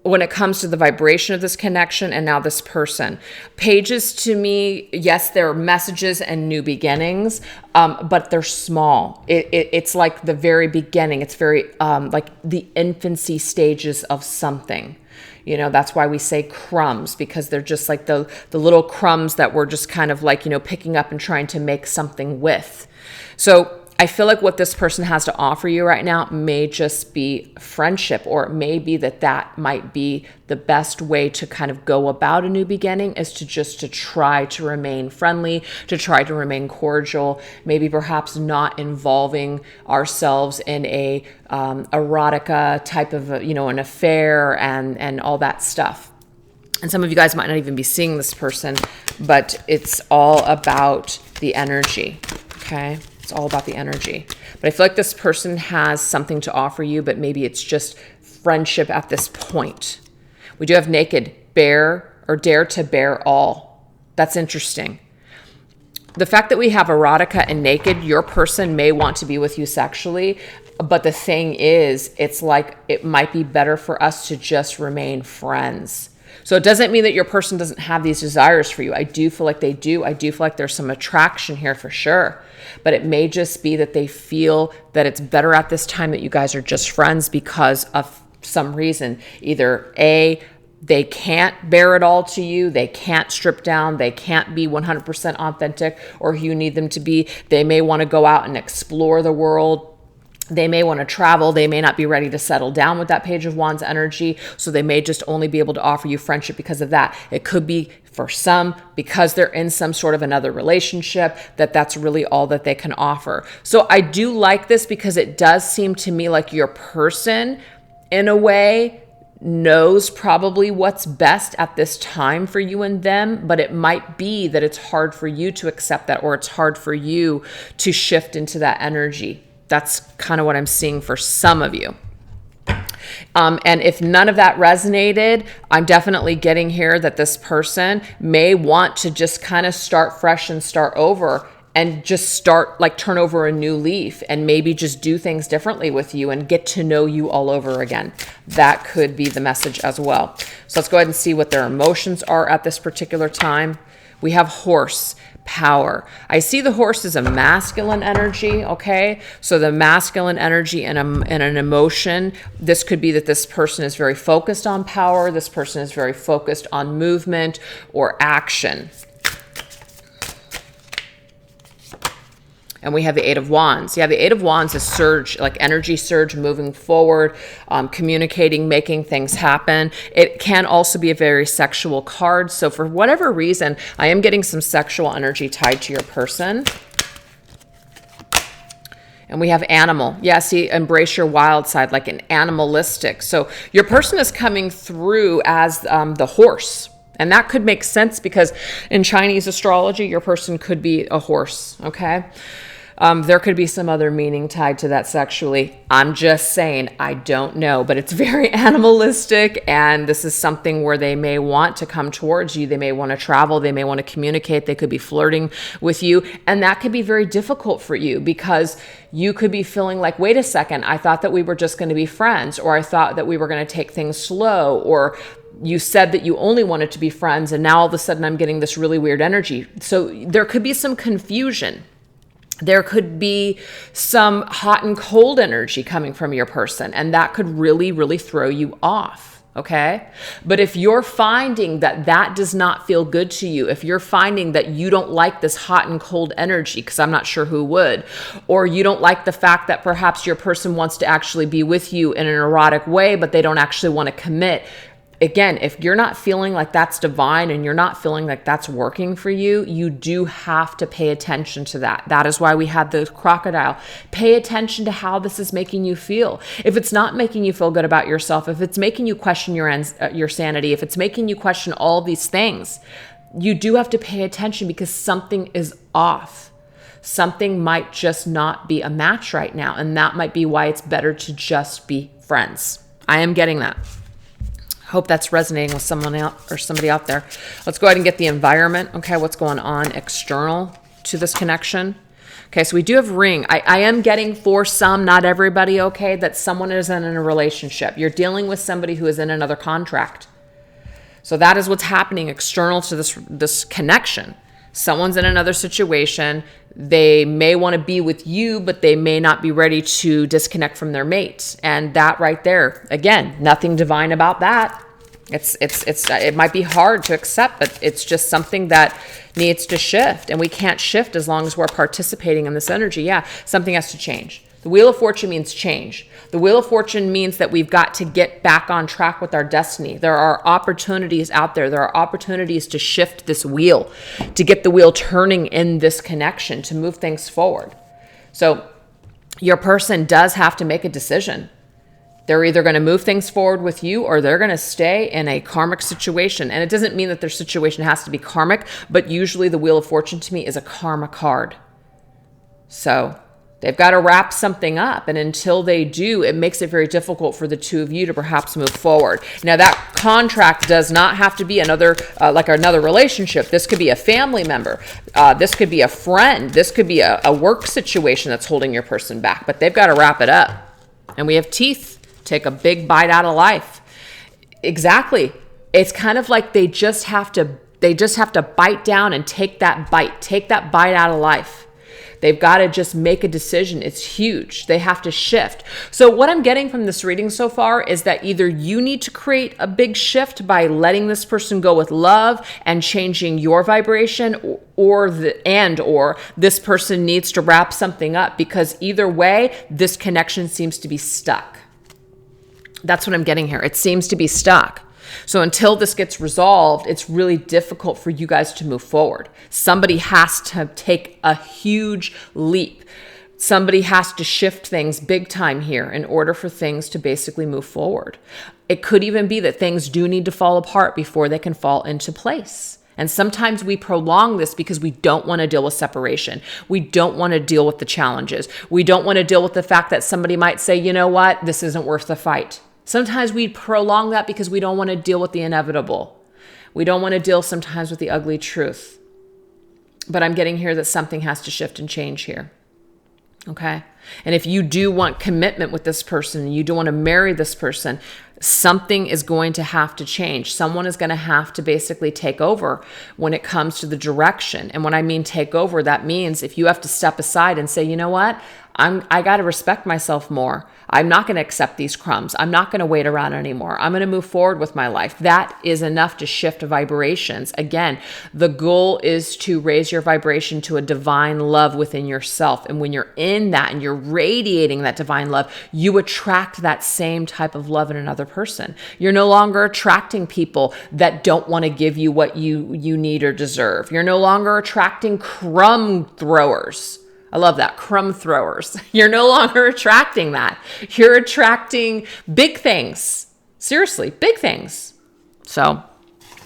when it comes to the vibration of this connection and now this person. Pages to me, yes, they're messages and new beginnings, but they're small. It's like the very beginning. It's very like the infancy stages of something. That's why we say crumbs, because they're just like the little crumbs that we're just kind of like, picking up and trying to make something with. So I feel like what this person has to offer you right now may just be friendship, or it may be that might be the best way to kind of go about a new beginning, is to try to remain friendly, to try to remain cordial, maybe perhaps not involving ourselves in a erotica type of, an affair and all that stuff. And some of you guys might not even be seeing this person, but it's all about the energy, okay? It's all about the energy. But I feel like this person has something to offer you, but maybe it's just friendship at this point. We do have naked, bear, or dare to bear all. That's interesting. The fact that we have erotica and naked, your person may want to be with you sexually, but the thing is, it's like it might be better for us to just remain friends. So it doesn't mean that your person doesn't have these desires for you. I do feel like they do. I do feel like there's some attraction here for sure. But it may just be that they feel that it's better at this time that you guys are just friends because of some reason. Either A, they can't bear it all to you. They can't strip down. They can't be 100% authentic or who you need them to be. They may want to go out and explore the world. They may want to travel. They may not be ready to settle down with that Page of Wands energy. So they may just only be able to offer you friendship because of that. It could be for some, because they're in some sort of another relationship, that's really all that they can offer. So I do like this because it does seem to me like your person, in a way, knows probably what's best at this time for you and them, but it might be that it's hard for you to accept that, or it's hard for you to shift into that energy. That's kind of what I'm seeing for some of you. And if none of that resonated, I'm definitely getting here that this person may want to just kind of start fresh and start over and just start, like, turn over a new leaf and maybe just do things differently with you and get to know you all over again. That could be the message as well. So let's go ahead and see what their emotions are at this particular time. We have Horse. Power. I see the Horse as a masculine energy, okay? So the masculine energy and an emotion, this could be that this person is very focused on power, this person is very focused on movement or action. And we have the Eight of Wands. Yeah, the Eight of Wands is surge, like energy surge, moving forward, communicating, making things happen. It can also be a very sexual card. So for whatever reason, I am getting some sexual energy tied to your person. And we have animal. Yeah, see, embrace your wild side, like an animalistic. So your person is coming through as the horse. And that could make sense because in Chinese astrology, your person could be a horse, okay? There could be some other meaning tied to that sexually. I'm just saying, I don't know, but it's very animalistic, and this is something where they may want to come towards you. They may want to travel. They may want to communicate. They could be flirting with you, and that could be very difficult for you because you could be feeling like, wait a second, I thought that we were just going to be friends, or I thought that we were going to take things slow, or you said that you only wanted to be friends, and now all of a sudden I'm getting this really weird energy. So there could be some confusion. There could be some hot and cold energy coming from your person, and that could really, really throw you off, okay? But if you're finding that that does not feel good to you, if you're finding that you don't like this hot and cold energy, because I'm not sure who would, or you don't like the fact that perhaps your person wants to actually be with you in an erotic way, but they don't actually want to commit, again, if you're not feeling like that's divine and you're not feeling like that's working for you, you do have to pay attention to that. That is why we had the crocodile. Pay attention to how this is making you feel. If it's not making you feel good about yourself, if it's making you question your sanity, if it's making you question all these things, you do have to pay attention because something is off. Something might just not be a match right now, and that might be why it's better to just be friends. I am getting that. Hope that's resonating with someone else or somebody out there. Let's go ahead and get the environment. Okay, what's going on external to this connection? Okay, so we do have ring. I am getting for some, not everybody, okay, that someone is in a relationship. You're dealing with somebody who is in another contract. So that is what's happening external to this connection. Someone's in another situation. They may want to be with you, but they may not be ready to disconnect from their mate. And that right there, again, nothing divine about that. It might be hard to accept, but it's just something that needs to shift. And we can't shift as long as we're participating in this energy. Yeah, something has to change. The Wheel of Fortune means change. The Wheel of Fortune means that we've got to get back on track with our destiny. There are opportunities out there. There are opportunities to shift this wheel, to get the wheel turning in this connection, to move things forward. So your person does have to make a decision. They're either going to move things forward with you or they're going to stay in a karmic situation. And it doesn't mean that their situation has to be karmic, but usually the Wheel of Fortune to me is a karma card. So they've got to wrap something up. And until they do, it makes it very difficult for the two of you to perhaps move forward. Now, that contract does not have to be another relationship. This could be a family member. This could be a friend. This could be a work situation that's holding your person back. But they've got to wrap it up. And we have teeth. Take a big bite out of life. Exactly. it's kind of like they just have to bite down and take that bite out of life. They've got to just make a decision. It's huge. They have to shift. So what I'm getting from this reading so far is that either you need to create a big shift by letting this person go with love and changing your vibration, or this person needs to wrap something up, because either way, this connection seems to be stuck. That's what I'm getting here. It seems to be stuck. So until this gets resolved, it's really difficult for you guys to move forward. Somebody has to take a huge leap. Somebody has to shift things big time here in order for things to basically move forward. It could even be that things do need to fall apart before they can fall into place. And sometimes we prolong this because we don't want to deal with separation. We don't want to deal with the challenges. We don't want to deal with the fact that somebody might say, you know what, this isn't worth the fight. Sometimes we prolong that because we don't want to deal with the inevitable. We don't want to deal sometimes with the ugly truth. But I'm getting here that something has to shift and change here. Okay? And if you do want commitment with this person, you do want to marry this person, something is going to have to change. Someone is going to have to basically take over when it comes to the direction. And when I mean take over, that means if you have to step aside and say, you know what? I got to respect myself more. I'm not going to accept these crumbs. I'm not going to wait around anymore. I'm going to move forward with my life. That is enough to shift vibrations. Again, the goal is to raise your vibration to a divine love within yourself. And when you're in that and you're radiating that divine love, you attract that same type of love in another person. You're no longer attracting people that don't want to give you what you need or deserve. You're no longer attracting crumb throwers. I love that. Crumb throwers. You're no longer attracting that. You're attracting big things. Seriously, big things. So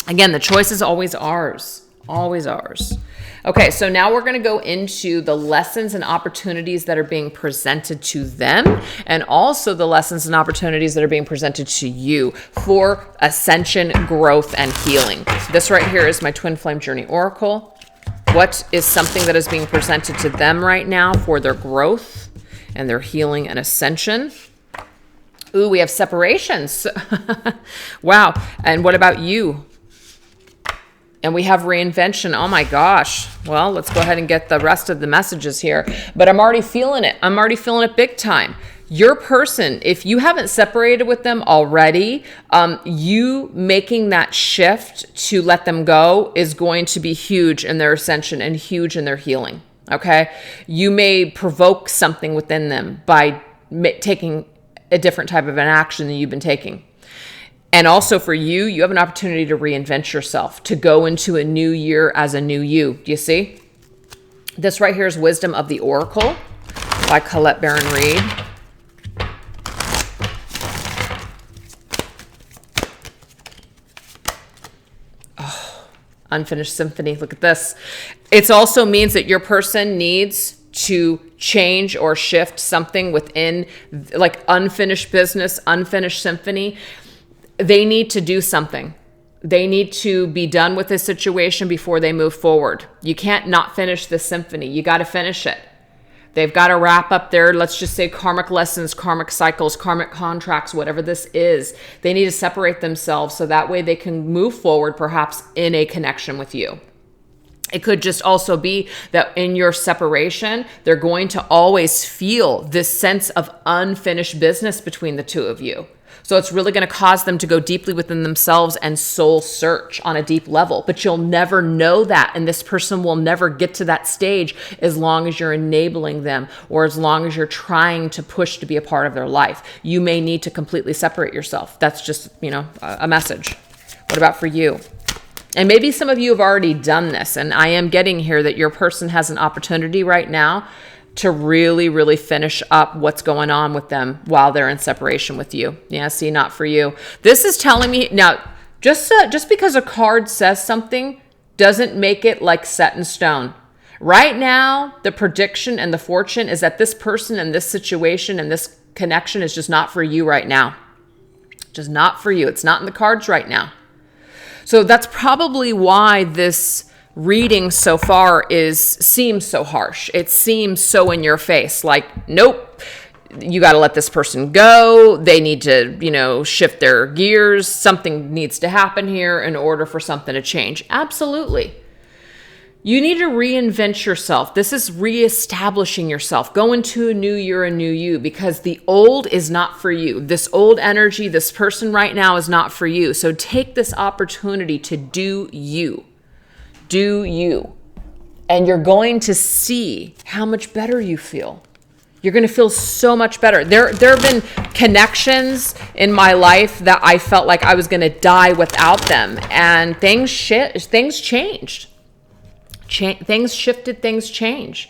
again, the choice is always ours. Always ours. Okay, so now we're going to go into the lessons and opportunities that are being presented to them, and also the lessons and opportunities that are being presented to you for ascension, growth, and healing. This right here is my Twin Flame Journey Oracle. What is something that is being presented to them right now for their growth and their healing and ascension? Ooh, we have separations. Wow. And what about you? And we have reinvention. Oh my gosh. Well, let's go ahead and get the rest of the messages here. But I'm already feeling it. I'm already feeling it big time. Your person, if you haven't separated with them already, you making that shift to let them go is going to be huge in their ascension and huge in their healing. Okay? You may provoke something within them by taking a different type of an action than you've been taking. And also for you, you have an opportunity to reinvent yourself, to go into a new year as a new you. Do you see? This right here is Wisdom of the Oracle by Colette Baron Reed. Unfinished symphony. Look at this. It also means that your person needs to change or shift something within, like unfinished business, unfinished symphony. They need to do something. They need to be done with this situation before they move forward. You can't not finish this symphony. You got to finish it. They've got to wrap up their, let's just say, karmic lessons, karmic cycles, karmic contracts, whatever this is. They need to separate themselves so that way they can move forward, perhaps in a connection with you. It could just also be that in your separation, they're going to always feel this sense of unfinished business between the two of you. So it's really going to cause them to go deeply within themselves and soul search on a deep level. But you'll never know that. And this person will never get to that stage as long as you're enabling them or as long as you're trying to push to be a part of their life. You may need to completely separate yourself. That's just, a message. What about for you? And maybe some of you have already done this. And I am getting here that your person has an opportunity right now to really, really finish up what's going on with them while they're in separation with you. Yeah, see, not for you. This is telling me, now, just because a card says something doesn't make it like set in stone. Right now, the prediction and the fortune is that this person and this situation and this connection is just not for you right now. Just not for you. It's not in the cards right now. So that's probably why this reading so far seems so harsh. It seems so in your face, like, nope, you got to let this person go. They need to, shift their gears. Something needs to happen here in order for something to change. Absolutely. You need to reinvent yourself. This is reestablishing yourself. Go into a new year, a new you, because the old is not for you. This old energy, this person right now is not for you. So take this opportunity to do you. Do you. And you're going to see how much better you feel. You're going to feel so much better. There have been connections in my life that I felt like I was going to die without them. And things changed. Things shifted, things change.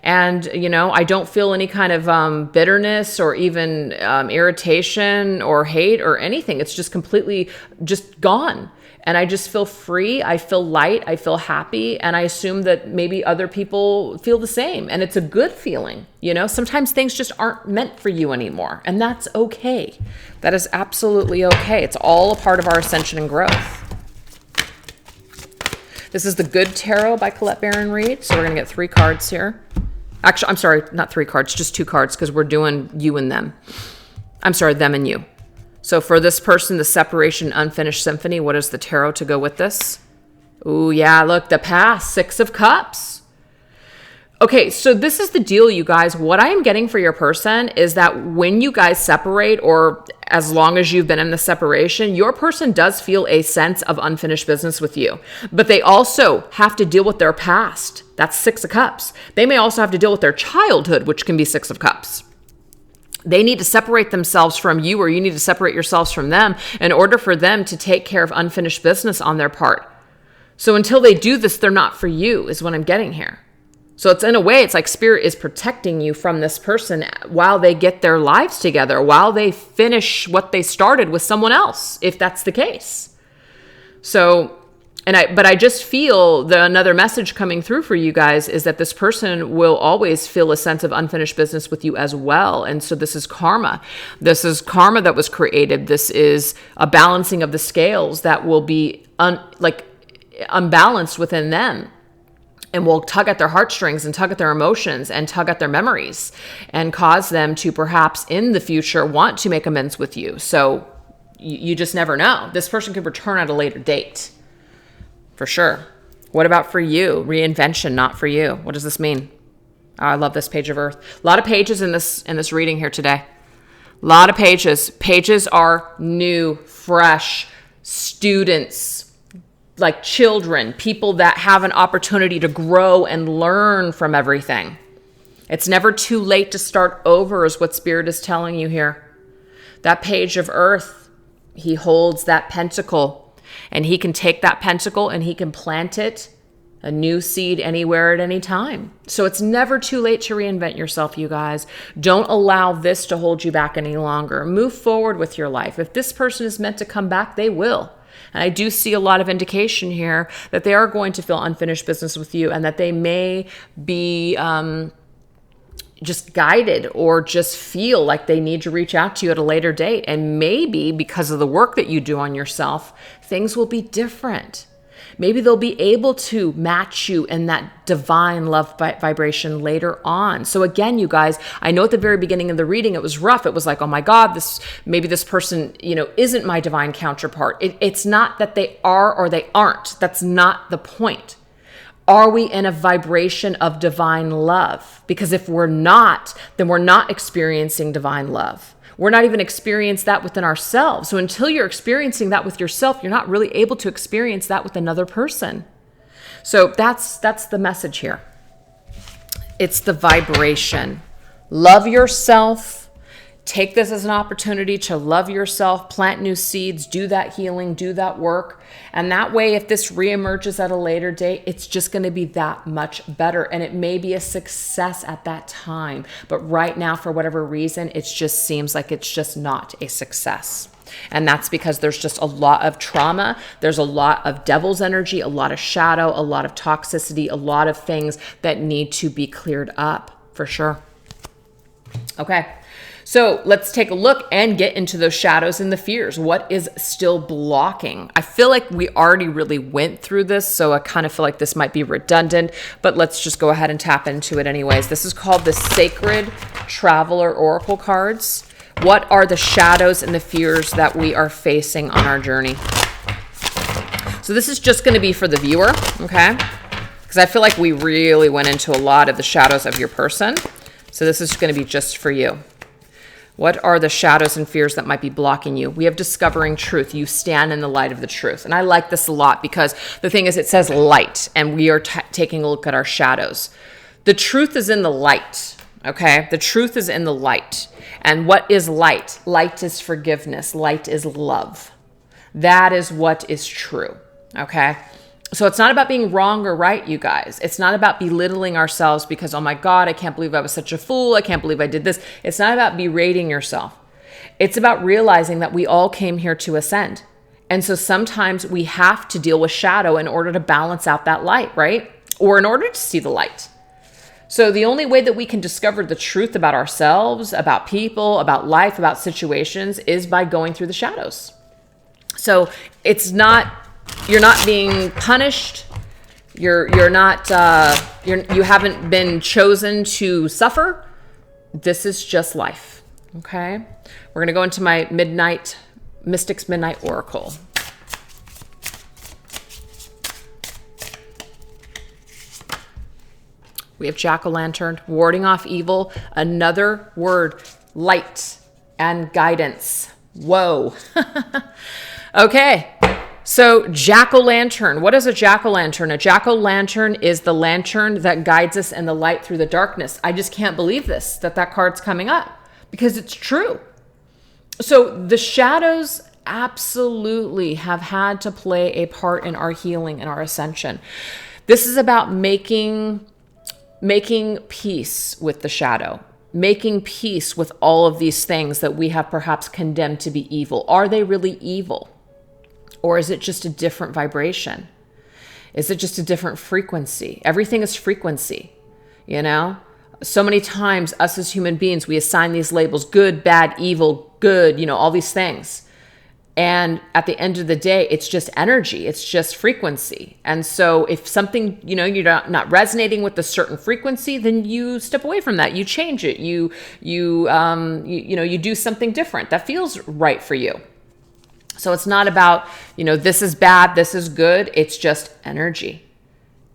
And, I don't feel any kind of bitterness or even irritation or hate or anything. It's just completely just gone. And I just feel free. I feel light. I feel happy. And I assume that maybe other people feel the same. And it's a good feeling. Sometimes things just aren't meant for you anymore. And that's okay. That is absolutely okay. It's all a part of our ascension and growth. This is the Good Tarot by Colette Baron Reid. So we're going to get 3 cards here. Actually, I'm sorry, not 3 cards, just 2 cards because we're doing you and them. I'm sorry, them and you. So for this person, the separation, unfinished symphony, what is the tarot to go with this? Ooh, yeah, look, the past, 6 of Cups. Okay, so this is the deal, you guys. What I am getting for your person is that when you guys separate, or as long as you've been in the separation, your person does feel a sense of unfinished business with you. But they also have to deal with their past. That's 6 of Cups. They may also have to deal with their childhood, which can be 6 of Cups. They need to separate themselves from you, or you need to separate yourselves from them in order for them to take care of unfinished business on their part. So until they do this, they're not for you, is what I'm getting here. So it's in a way, it's like Spirit is protecting you from this person while they get their lives together, while they finish what they started with someone else, if that's the case. So, but I just feel another message coming through for you guys is that this person will always feel a sense of unfinished business with you as well. And so this is karma. This is karma that was created. This is a balancing of the scales that will be unbalanced within them. And will tug at their heartstrings and tug at their emotions and tug at their memories and cause them to perhaps in the future want to make amends with you. So you just never know. This person could return at a later date. For sure. What about for you? Reinvention, not for you. What does this mean? Oh, I love this Page of Earth. A lot of pages in this reading here today. A lot of pages. Pages are new, fresh, students, like children, people that have an opportunity to grow and learn from everything. It's never too late to start over is what Spirit is telling you here. That Page of Earth, he holds that pentacle, and he can take that pentacle and he can plant it, a new seed, anywhere at any time. So it's never too late to reinvent yourself, you guys. Don't allow this to hold you back any longer. Move forward with your life. If this person is meant to come back, they will. And I do see a lot of indication here that they are going to feel unfinished business with you, and that they may be just guided or just feel like they need to reach out to you at a later date. And maybe because of the work that you do on yourself, things will be different. Maybe they'll be able to match you in that divine love vibration later on. So again, you guys, I know at the very beginning of the reading, it was rough. It was like, oh my God, maybe this person, isn't my divine counterpart. It's not that they are or they aren't. That's not the point. Are we in a vibration of divine love? Because if we're not, then we're not experiencing divine love. We're not even experiencing that within ourselves. So until you're experiencing that with yourself, you're not really able to experience that with another person. So that's the message here. It's the vibration. Love yourself. Take this as an opportunity to love yourself, plant new seeds, do that healing, do that work. And that way, if this reemerges at a later date, it's just going to be that much better. And it may be a success at that time. But right now, for whatever reason, it just seems like it's just not a success. And that's because there's just a lot of trauma. There's a lot of devil's energy, a lot of shadow, a lot of toxicity, a lot of things that need to be cleared up for sure. Okay. So let's take a look and get into those shadows and the fears. What is still blocking? I feel like we already really went through this, so I kind of feel like this might be redundant, but let's just go ahead and tap into it anyways. This is called the Sacred Traveler Oracle cards. What are the shadows and the fears that we are facing on our journey? So this is just going to be for the viewer, okay? Because I feel like we really went into a lot of the shadows of your person. So this is going to be just for you. What are the shadows and fears that might be blocking you? We have discovering truth. You stand in the light of the truth. And I like this a lot because the thing is, it says light, and we are taking a look at our shadows. The truth is in the light, okay? The truth is in the light. And what is light? Light is forgiveness. Light is love. That is what is true, okay? So it's not about being wrong or right, you guys. It's not about belittling ourselves because, oh my God, I can't believe I was such a fool. I can't believe I did this. It's not about berating yourself. It's about realizing that we all came here to ascend. And so sometimes we have to deal with shadow in order to balance out that light, right? Or in order to see the light. So the only way that we can discover the truth about ourselves, about people, about life, about situations is by going through the shadows. So it's not... You're not being punished. You haven't been chosen to suffer. This is just life. Okay. We're going to go into my Mystic's Midnight Oracle. We have Jack-o'-lantern, warding off evil. Another word, light and guidance. Whoa. Okay. So jack-o'-lantern, what is a jack-o'-lantern? A jack-o'-lantern is the lantern that guides us in the light through the darkness. I just can't believe this, that card's coming up, because it's true. So the shadows absolutely have had to play a part in our healing and our ascension. This is about making peace with the shadow, making peace with all of these things that we have perhaps condemned to be evil. Are they really evil? Or is it just a different vibration? Is it just a different frequency? Everything is frequency, you know? So many times, us as human beings, we assign these labels, good, bad, evil, good, you know, all these things. And at the end of the day, it's just energy. It's just frequency. And so if something, you know, you're not resonating with a certain frequency, then you step away from that. You change it. You do something different that feels right for you. So it's not about, you know, this is bad, this is good. It's just energy.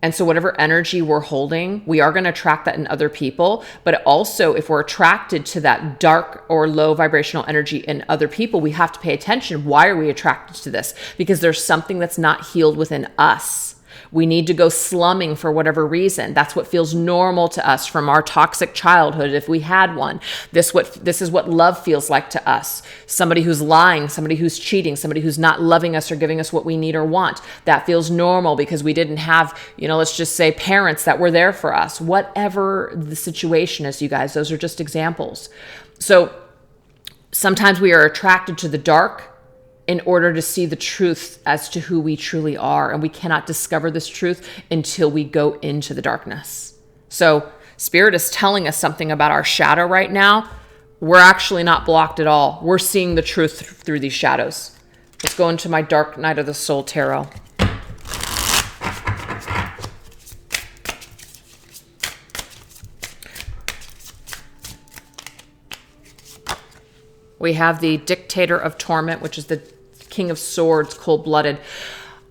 And so whatever energy we're holding, we are going to attract that in other people. But also, if we're attracted to that dark or low vibrational energy in other people, we have to pay attention. Why are we attracted to this? Because there's something that's not healed within us. We need to go slumming for whatever reason. That's what feels normal to us from our toxic childhood, if we had one. This is what love feels like to us. Somebody who's lying, somebody who's cheating, somebody who's not loving us or giving us what we need or want. That feels normal because we didn't have, you know, let's just say parents that were there for us. Whatever the situation is, you guys, those are just examples. So sometimes we are attracted to the dark in order to see the truth as to who we truly are. And we cannot discover this truth until we go into the darkness. So Spirit is telling us something about our shadow right now. We're actually not blocked at all. We're seeing the truth through these shadows. Let's go into my Dark Night of the Soul Tarot. We have the Dictator of Torment, which is the King of Swords, cold-blooded.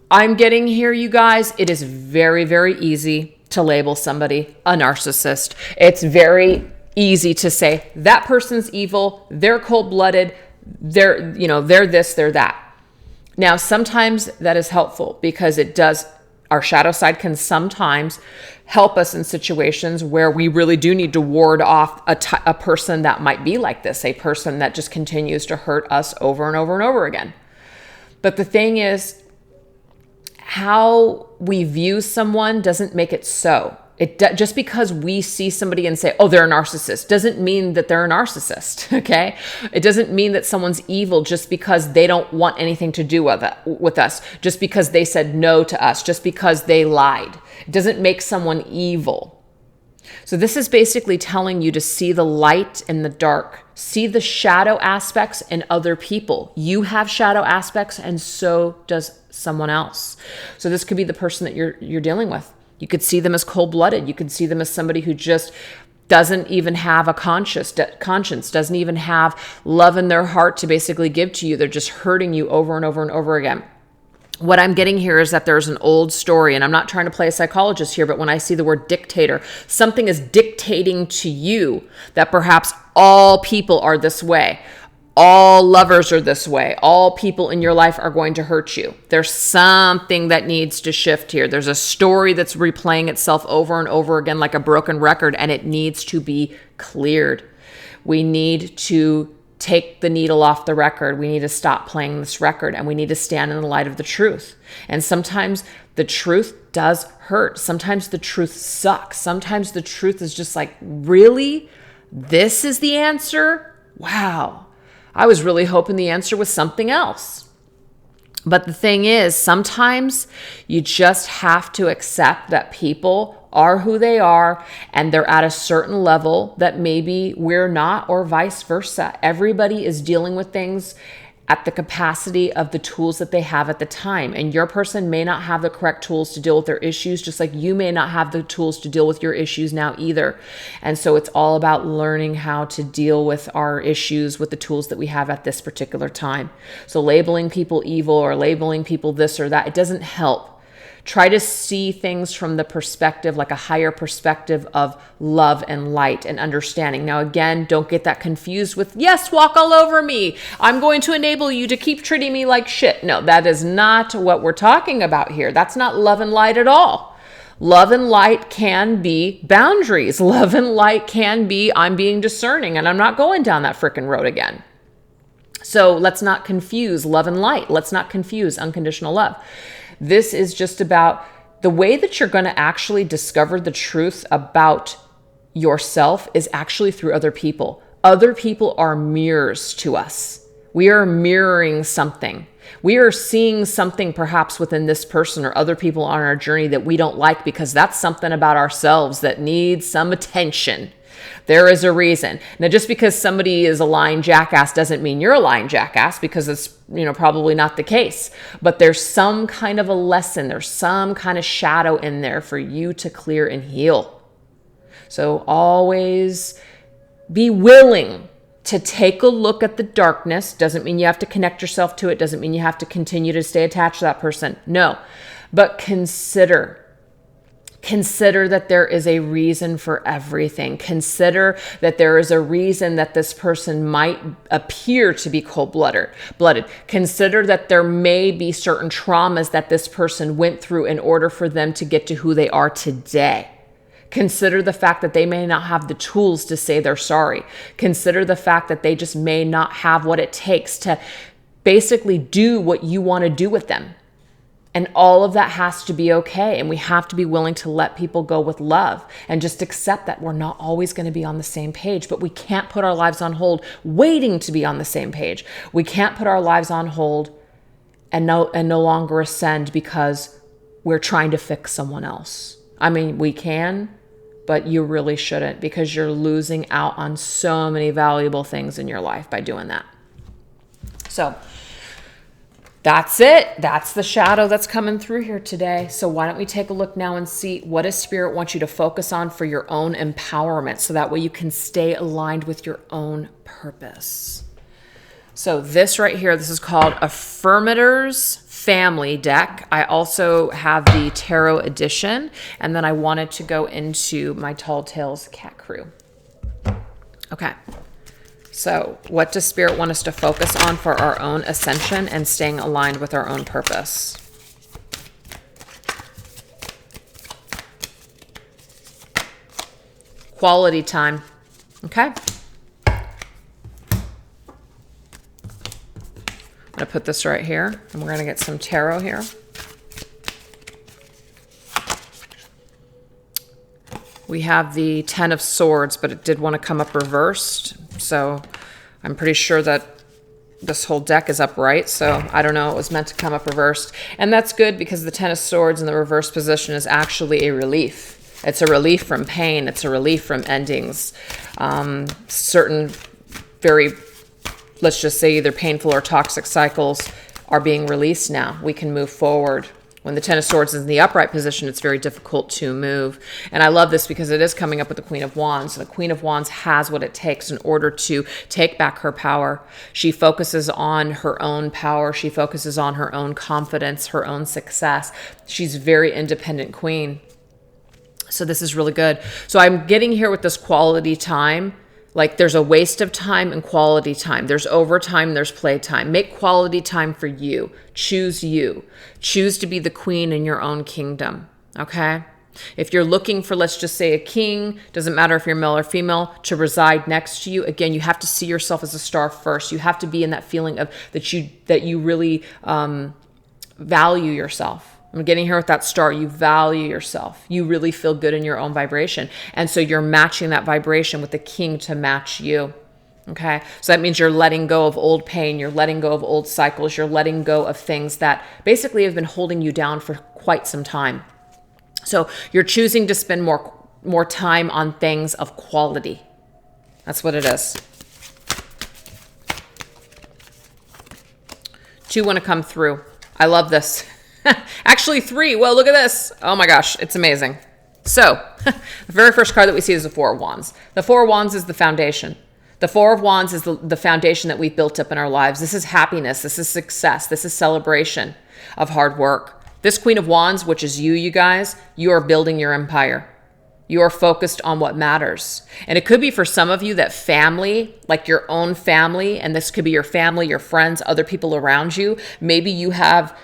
I'm getting here, you guys. It is very, very easy to label somebody a narcissist. It's very easy to say that person's evil, they're cold-blooded, they're this, they're that. Now, sometimes that is helpful because our shadow side can sometimes help us in situations where we really do need to ward off a person that might be like this, a person that just continues to hurt us over and over and over again. But the thing is, how we view someone doesn't make it so. Just because we see somebody and say, oh, they're a narcissist, doesn't mean that they're a narcissist, okay? It doesn't mean that someone's evil just because they don't want anything to do with us, just because they said no to us, just because they lied. It doesn't make someone evil. So this is basically telling you to see the light in the dark, see the shadow aspects in other people. You have shadow aspects, and so does someone else. So this could be the person that you're dealing with. You could see them as cold-blooded. You could see them as somebody who just doesn't even have a conscience, doesn't even have love in their heart to basically give to you. They're just hurting you over and over and over again. What I'm getting here is that there's an old story, and I'm not trying to play a psychologist here, but when I see the word dictator, something is dictating to you that perhaps all people are this way. All lovers are this way. All people in your life are going to hurt you. There's something that needs to shift here. There's a story that's replaying itself over and over again like a broken record, and it needs to be cleared. We need to take the needle off the record. We need to stop playing this record, and we need to stand in the light of the truth. And sometimes the truth does hurt. Sometimes the truth sucks. Sometimes the truth is just like, really? This is the answer? Wow. I was really hoping the answer was something else. But the thing is, sometimes you just have to accept that people are who they are, and they're at a certain level that maybe we're not, or vice versa. Everybody is dealing with things at the capacity of the tools that they have at the time. And your person may not have the correct tools to deal with their issues, just like you may not have the tools to deal with your issues now either. And so it's all about learning how to deal with our issues with the tools that we have at this particular time. So labeling people evil or labeling people this or that, it doesn't help. Try to see things from the perspective, like a higher perspective of love and light and understanding. Now, again, don't get that confused with, yes, walk all over me. I'm going to enable you to keep treating me like shit. No, that is not what we're talking about here. That's not love and light at all. Love and light can be boundaries. Love and light can be, I'm being discerning and I'm not going down that frickin' road again. So let's not confuse love and light. Let's not confuse unconditional love. This is just about the way that you're going to actually discover the truth about yourself is actually through other people. Other people are mirrors to us. We are mirroring something. We are seeing something perhaps within this person or other people on our journey that we don't like, because that's something about ourselves that needs some attention. There is a reason. Now, just because somebody is a lying jackass doesn't mean you're a lying jackass, because it's, probably not the case. But there's some kind of a lesson. There's some kind of shadow in there for you to clear and heal. So always be willing to take a look at the darkness. Doesn't mean you have to connect yourself to it. Doesn't mean you have to continue to stay attached to that person. No, but consider that there is a reason for everything. Consider that there is a reason that this person might appear to be cold-blooded. Consider that there may be certain traumas that this person went through in order for them to get to who they are today. Consider the fact that they may not have the tools to say they're sorry. Consider the fact that they just may not have what it takes to basically do what you want to do with them. And all of that has to be okay. And we have to be willing to let people go with love and just accept that we're not always going to be on the same page. But we can't put our lives on hold waiting to be on the same page. We can't put our lives on hold and no longer ascend because we're trying to fix someone else. I mean, we can, but you really shouldn't, because you're losing out on so many valuable things in your life by doing that. So that's it. That's the shadow that's coming through here today. So why don't we take a look now and see what does Spirit want you to focus on for your own empowerment, so that way you can stay aligned with your own purpose. So this right here, this is called Affirmators Family Deck. I also have the Tarot Edition, and then I wanted to go into my Tall Tales Cat Crew. Okay. So what does Spirit want us to focus on for our own ascension and staying aligned with our own purpose? Quality time. Okay. I'm going to put this right here, and we're going to get some tarot here. We have the Ten of Swords, but it did want to come up reversed. So I'm pretty sure that this whole deck is upright. So I don't know, it was meant to come up reversed. And that's good, because the Ten of Swords in the reverse position is actually a relief. It's a relief from pain. It's a relief from endings. Certain very, let's just say, either painful or toxic cycles are being released now. We can move forward. When the Ten of Swords is in the upright position, it's very difficult to move. And I love this because it is coming up with the Queen of Wands. So the Queen of Wands has what it takes in order to take back her power. She focuses on her own power. She focuses on her own confidence, her own success. She's a very independent queen. So this is really good. So I'm getting here with this quality time. Like there's a waste of time and quality time. There's overtime, there's playtime. Make quality time for you. Choose you. Choose to be the queen in your own kingdom, okay? If you're looking for, let's just say, a king, doesn't matter if you're male or female, to reside next to you, again, you have to see yourself as a star first. You have to be in that feeling of that you really value yourself. I'm getting here with that star. You value yourself. You really feel good in your own vibration. And so you're matching that vibration with the king to match you. Okay. So that means you're letting go of old pain. You're letting go of old cycles. You're letting go of things that basically have been holding you down for quite some time. So you're choosing to spend more time on things of quality. That's what it is. 2 want to come through. I love this. Actually 3. Well, look at this. Oh my gosh, it's amazing. So the very first card that we see is the 4 of Wands. The 4 of Wands is the foundation. The 4 of Wands is the foundation that we've built up in our lives. This is happiness. This is success. This is celebration of hard work. This Queen of Wands, which is you guys, you are building your empire. You are focused on what matters. And it could be for some of you that family, like your own family, and this could be your family, your friends, other people around you. Maybe you have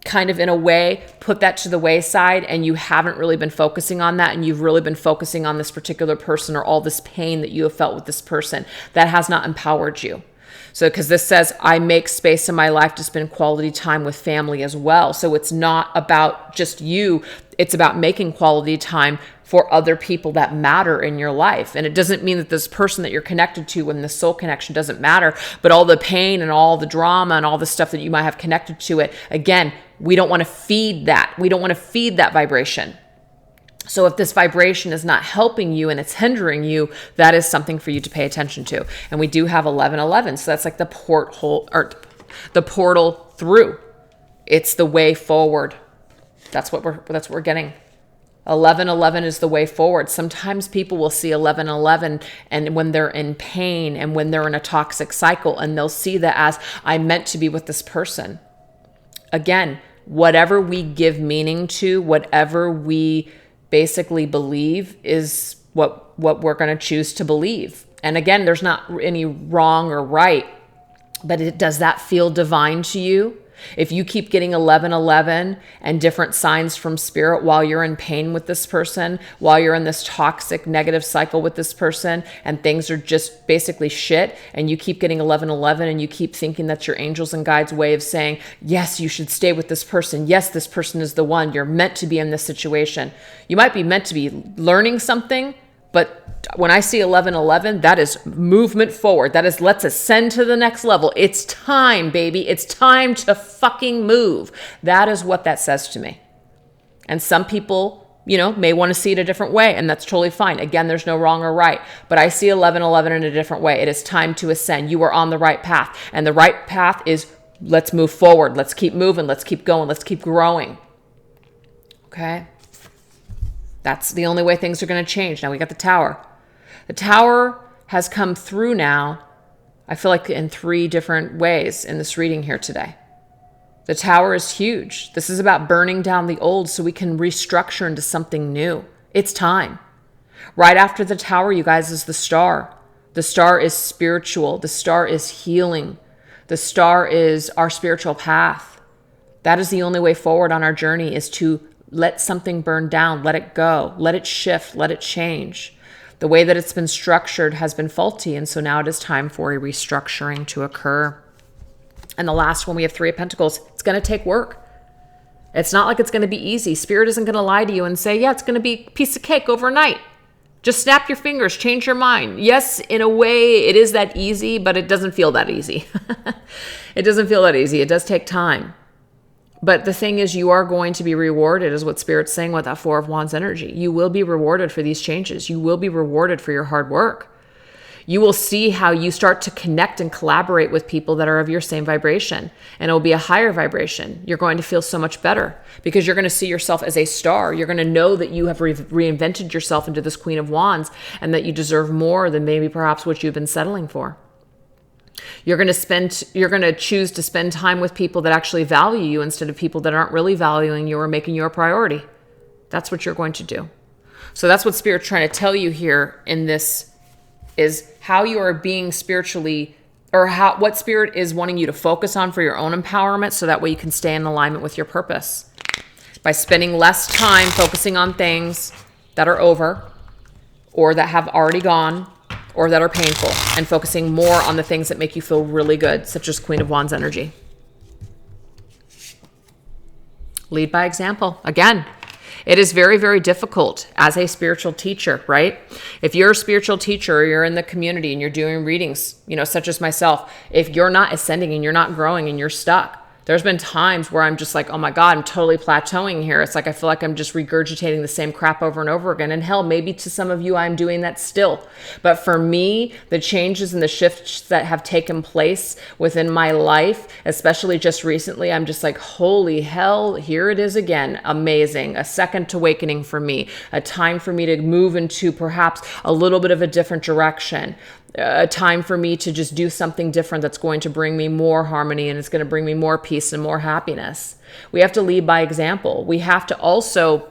kind of in a way put that to the wayside and you haven't really been focusing on that, and you've really been focusing on this particular person or all this pain that you have felt with this person that has not empowered you. So because this says, I make space in my life to spend quality time with family as well. So it's not about just you. It's about making quality time for other people that matter in your life. And it doesn't mean that this person that you're connected to and the soul connection doesn't matter, but all the pain and all the drama and all the stuff that you might have connected to it, again, we don't want to feed that. We don't want to feed that vibration. So if this vibration is not helping you and it's hindering you, that is something for you to pay attention to. And we do have 1111. So that's like the porthole or the portal through. It's the way forward. That's what we're getting. 1111 is the way forward. Sometimes people will see 1111 and when they're in pain and when they're in a toxic cycle, and they'll see that as, I meant to be with this person. Again, whatever we give meaning to, whatever we basically believe is what we're going to choose to believe. And again, there's not any wrong or right, but does that feel divine to you? If you keep getting 1111 and different signs from spirit while you're in pain with this person, while you're in this toxic negative cycle with this person, and things are just basically shit, and you keep getting 1111 and you keep thinking that's your angels and guides way of saying, yes, you should stay with this person. Yes, this person is the one. You're meant to be in this situation. You might be meant to be learning something, but when I see 1111, that is movement forward. That is, let's ascend to the next level. It's time, baby. It's time to fucking move. That is what that says to me. And some people, may want to see it a different way, and that's totally fine. Again, there's no wrong or right, but I see 1111 in a different way. It is time to ascend. You are on the right path, and the right path is let's move forward. Let's keep moving. Let's keep going. Let's keep growing. Okay? That's the only way things are going to change. Now we got the Tower. The Tower has come through now, I feel like in 3 different ways in this reading here today. The Tower is huge. This is about burning down the old so we can restructure into something new. It's time. Right after the Tower, you guys, is the Star. The Star is spiritual. The Star is healing. The Star is our spiritual path. That is the only way forward on our journey, is to let something burn down, let it go, let it shift, let it change. The way that it's been structured has been faulty, and so now it is time for a restructuring to occur. And the last one, we have 3 of Pentacles. It's going to take work. It's not like it's going to be easy. Spirit isn't going to lie to you and say, yeah, it's going to be a piece of cake overnight. Just snap your fingers, change your mind. Yes, in a way, it is that easy, but it doesn't feel that easy. It doesn't feel that easy. It does take time. But the thing is, you are going to be rewarded, is what Spirit's saying with that Four of Wands energy. You will be rewarded for these changes. You will be rewarded for your hard work. You will see how you start to connect and collaborate with people that are of your same vibration, and it will be a higher vibration. You're going to feel so much better because you're going to see yourself as a star. You're going to know that you have reinvented yourself into this Queen of Wands and that you deserve more than maybe perhaps what you've been settling for. You're going to choose to spend time with people that actually value you instead of people that aren't really valuing you or making you a priority. That's what you're going to do. So that's what Spirit's trying to tell you here in this, is how you are being spiritually, or what Spirit is wanting you to focus on for your own empowerment, so that way you can stay in alignment with your purpose. By spending less time focusing on things that are over or that have already gone or that are painful, and focusing more on the things that make you feel really good, such as Queen of Wands energy. Lead by example. Again, it is very, very difficult as a spiritual teacher, right? If you're a spiritual teacher, or you're in the community and you're doing readings, such as myself, if you're not ascending and you're not growing and you're stuck, there's been times where I'm just like, oh my God, I'm totally plateauing here. It's like I feel like I'm just regurgitating the same crap over and over again. And hell, maybe to some of you, I'm doing that still. But for me, the changes and the shifts that have taken place within my life, especially just recently, I'm just like, holy hell, here it is again. Amazing. A second awakening for me. A time for me to move into perhaps a little bit of a different direction. A time for me to just do something different that's going to bring me more harmony, and it's going to bring me more peace and more happiness. We have to lead by example. We have to also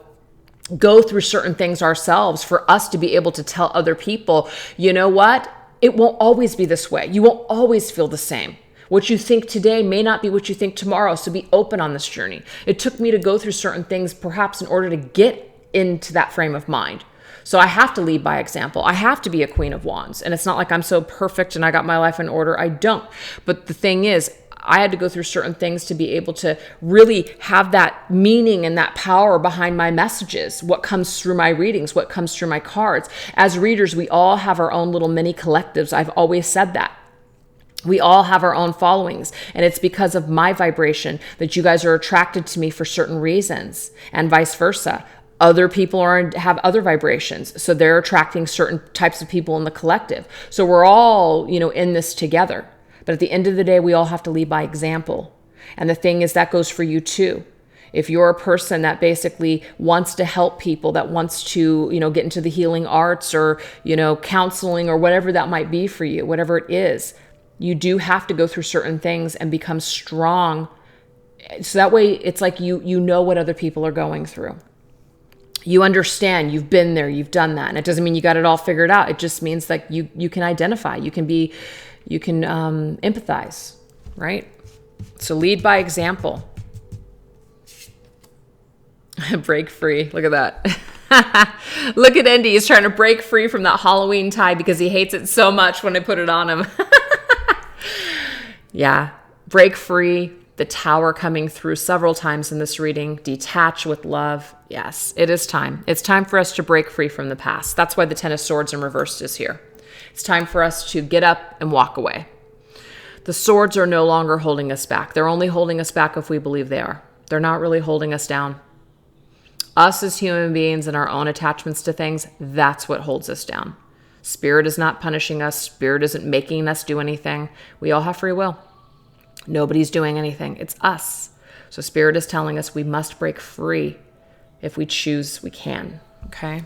go through certain things ourselves for us to be able to tell other people, you know what? It won't always be this way. You won't always feel the same. What you think today may not be what you think tomorrow, so be open on this journey. It took me to go through certain things perhaps in order to get into that frame of mind. So I have to lead by example. I have to be a Queen of Wands. And it's not like I'm so perfect and I got my life in order. I don't. But the thing is, I had to go through certain things to be able to really have that meaning and that power behind my messages, what comes through my readings, what comes through my cards. As readers, we all have our own little mini collectives. I've always said that. We all have our own followings, and it's because of my vibration that you guys are attracted to me for certain reasons, and vice versa. Other people have other vibrations, so they're attracting certain types of people in the collective. So we're all, in this together. But at the end of the day, we all have to lead by example. And the thing is, that goes for you too. If you're a person that basically wants to help people, that wants to, get into the healing arts or, counseling or whatever that might be for you, whatever it is, you do have to go through certain things and become strong. So that way it's like you know what other people are going through. You understand, you've been there, you've done that. And it doesn't mean you got it all figured out. It just means that you can identify, you can empathize, right? So lead by example. Break free. Look at that. Look at Indy. He's trying to break free from that Halloween tie because he hates it so much when I put it on him. Yeah. Break free. The Tower coming through several times in this reading. Detach with love. Yes, it is time. It's time for us to break free from the past. That's why the Ten of Swords in reverse is here. It's time for us to get up and walk away. The swords are no longer holding us back. They're only holding us back if we believe they are. They're not really holding us down. Us as human beings and our own attachments to things, that's what holds us down. Spirit is not punishing us. Spirit isn't making us do anything. We all have free will. Nobody's doing anything. It's us. So Spirit is telling us we must break free. If we choose, we can. Okay?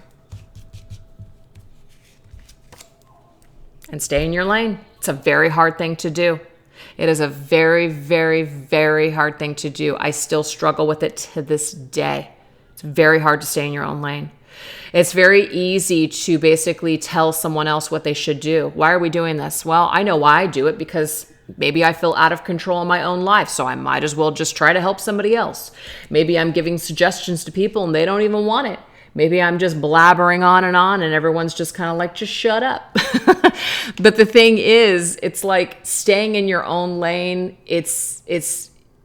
And stay in your lane. It's a very hard thing to do. It is a very, very, very hard thing to do. I still struggle with it to this day. It's very hard to stay in your own lane. It's very easy to basically tell someone else what they should do. Why are we doing this? Well, I know why I do it, because maybe I feel out of control in my own life, so I might as well just try to help somebody else. Maybe I'm giving suggestions to people and they don't even want it. Maybe I'm just blabbering on and everyone's just kind of like, just shut up. But the thing is, it's like staying in your own lane. It's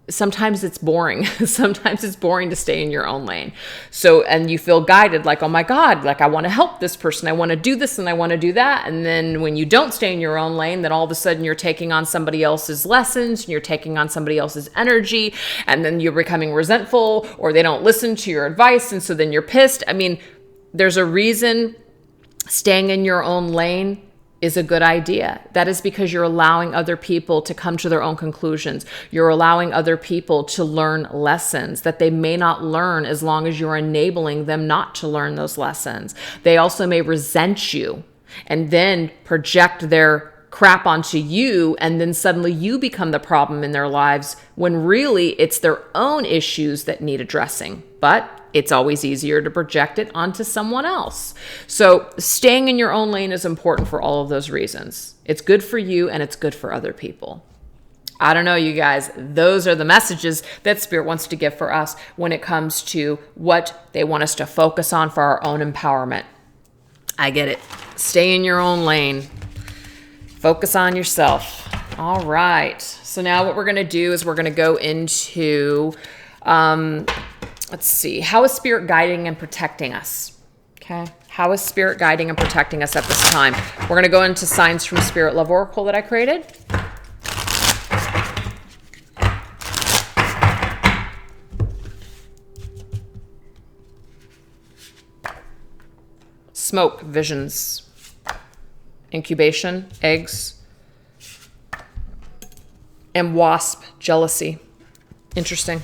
sometimes it's boring. Sometimes it's boring to stay in your own lane. So, and you feel guided like, oh my God, like I want to help this person. I want to do this and I want to do that. And then when you don't stay in your own lane, then all of a sudden you're taking on somebody else's lessons and you're taking on somebody else's energy. And then you're becoming resentful, or they don't listen to your advice. And so then you're pissed. I mean, there's a reason staying in your own lane is a good idea. That is because you're allowing other people to come to their own conclusions. You're allowing other people to learn lessons that they may not learn as long as you're enabling them not to learn those lessons. They also may resent you and then project their crap onto you, and then suddenly you become the problem in their lives when really it's their own issues that need addressing. But it's always easier to project it onto someone else. So staying in your own lane is important for all of those reasons. It's good for you and it's good for other people. I don't know, you guys, those are the messages that Spirit wants to give for us when it comes to what they want us to focus on for our own empowerment. I get it. Stay in your own lane. Focus on yourself. All right. So now what we're going to do is we're going to go into, let's see, how is Spirit guiding and protecting us? Okay. How is Spirit guiding and protecting us at this time? We're going to go into Signs from Spirit Love Oracle that I created. Smoke, visions. Incubation, eggs. And wasp, jealousy. Interesting.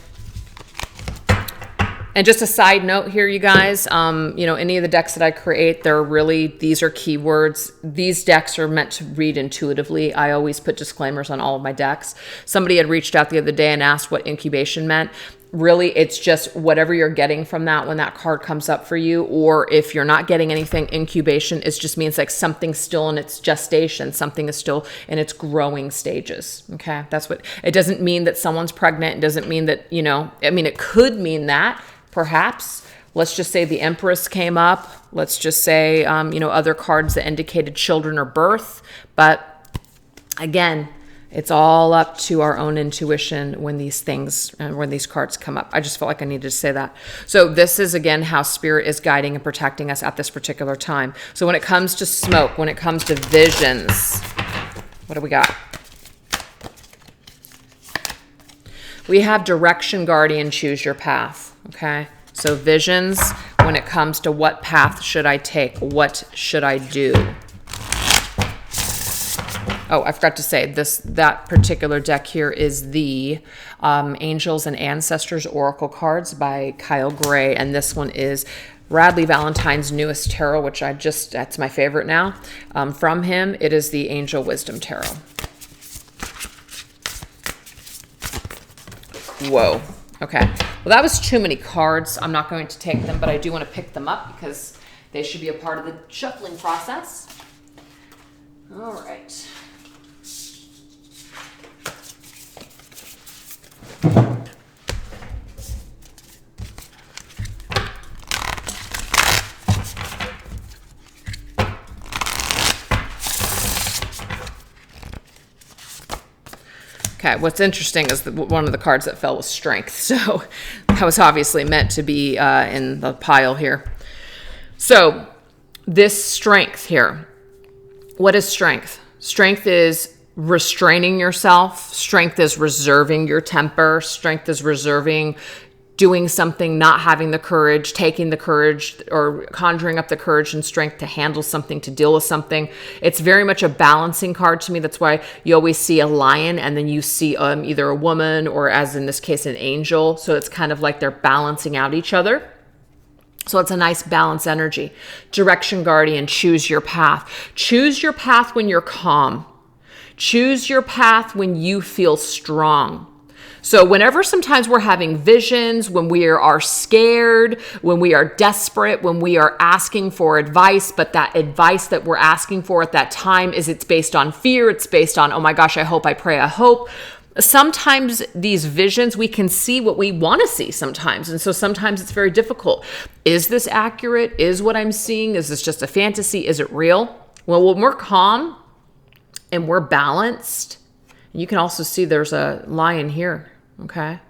And just a side note here, you guys, any of the decks that I create, these are keywords. These decks are meant to read intuitively. I always put disclaimers on all of my decks. Somebody had reached out the other day and asked what incubation meant. Really, it's just whatever you're getting from that when that card comes up for you, or if you're not getting anything, incubation, it just means like something's still in its gestation, something is still in its growing stages. Okay, that's what it doesn't mean that someone's pregnant. It doesn't mean that, it could mean that perhaps. Let's just say the Empress came up. Let's just say, other cards that indicated children or birth. But again, it's all up to our own intuition when these cards come up. I just felt like I needed to say that. So this is, again, how Spirit is guiding and protecting us at this particular time. So when it comes to smoke, when it comes to visions, what do we got? We have direction, guardian, choose your path. Okay. So visions, when it comes to what path should I take? What should I do? Oh, I forgot to say that particular deck here is the Angels and Ancestors Oracle cards by Kyle Gray. And this one is Radley Valentine's newest tarot, which that's my favorite now. From him, it is the Angel Wisdom Tarot. Whoa. Okay. Well, that was too many cards. I'm not going to take them, but I do want to pick them up because they should be a part of the shuffling process. All right. Okay, what's interesting is that one of the cards that fell was strength. So that was obviously meant to be in the pile here. So this strength here, what is strength? Strength is restraining yourself. Strength is reserving your temper. Strength is reserving doing something, not having the courage, taking the courage, or conjuring up the courage and strength to handle something, to deal with something. It's very much a balancing card to me. That's why you always see a lion and then you see either a woman or, as in this case, an angel. So it's kind of like they're balancing out each other. So it's a nice balance energy. Direction, guardian, choose your path. Choose your path when you're calm. Choose your path when you feel strong. So whenever sometimes we're having visions, when we are scared, when we are desperate, when we are asking for advice, but that advice that we're asking for at that time it's based on fear, it's based on, oh my gosh, I hope, I pray, I hope. Sometimes these visions, we can see what we want to see sometimes. And so sometimes it's very difficult. Is this accurate? Is what I'm seeing? Is this just a fantasy? Is it real? Well, when we're calm and we're balanced, you can also see there's a lion here. Okay.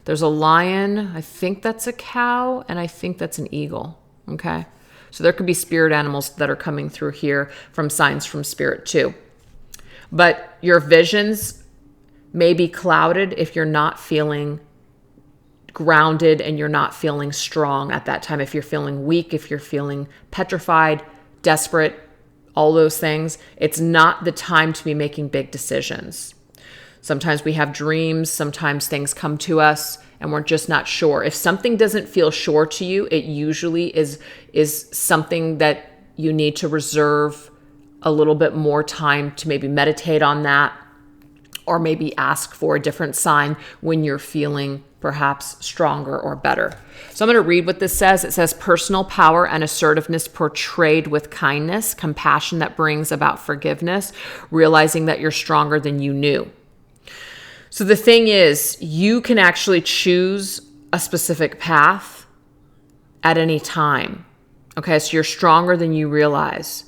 There's a lion. I think that's a cow, and I think that's an eagle. Okay. So there could be spirit animals that are coming through here from signs from spirit too. But your visions may be clouded if you're not feeling grounded and you're not feeling strong at that time. If you're feeling weak, if you're feeling petrified, desperate, all those things, it's not the time to be making big decisions. Sometimes we have dreams, sometimes things come to us and we're just not sure. If something doesn't feel sure to you, it usually is something that you need to reserve a little bit more time to maybe meditate on that, or maybe ask for a different sign when you're feeling perhaps stronger or better. So I'm going to read what this says. It says, personal power and assertiveness portrayed with kindness, compassion that brings about forgiveness, realizing that you're stronger than you knew. So the thing is, you can actually choose a specific path at any time. Okay, so you're stronger than you realize.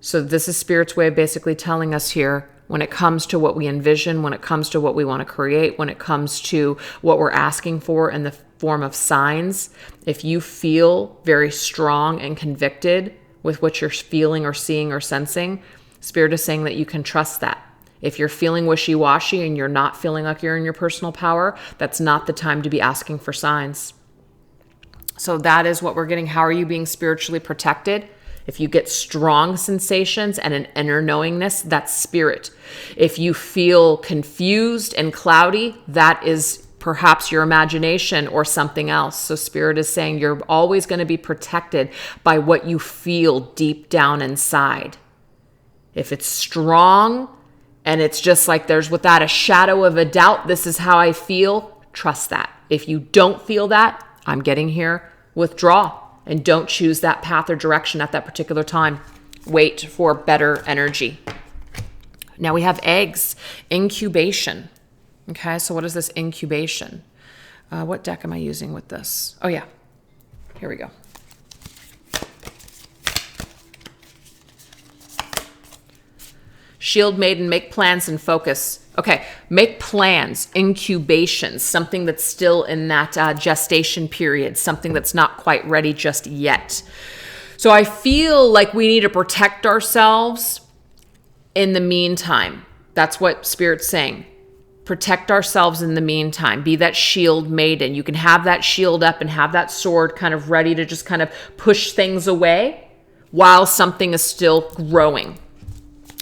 So this is Spirit's way of basically telling us here, when it comes to what we envision, when it comes to what we want to create, when it comes to what we're asking for in the form of signs, if you feel very strong and convicted with what you're feeling or seeing or sensing, Spirit is saying that you can trust that. If you're feeling wishy-washy and you're not feeling like you're in your personal power, that's not the time to be asking for signs. So that is what we're getting. How are you being spiritually protected? If you get strong sensations and an inner knowingness, that's spirit. If you feel confused and cloudy, that is perhaps your imagination or something else. So spirit is saying you're always going to be protected by what you feel deep down inside. If it's strong and it's just like there's without a shadow of a doubt, this is how I feel, trust that. If you don't feel that, I'm getting here, withdraw. And don't choose that path or direction at that particular time. Wait for better energy. Now we have eggs, incubation. Okay, so what is this incubation? What deck am I using with this? Oh yeah, here we go. Shield Maiden, make plans and focus. Okay, make plans, incubations, something that's still in that gestation period, something that's not quite ready just yet. So I feel like we need to protect ourselves in the meantime. That's what Spirit's saying. Protect ourselves in the meantime. Be that shield maiden. You can have that shield up and have that sword kind of ready to just kind of push things away while something is still growing.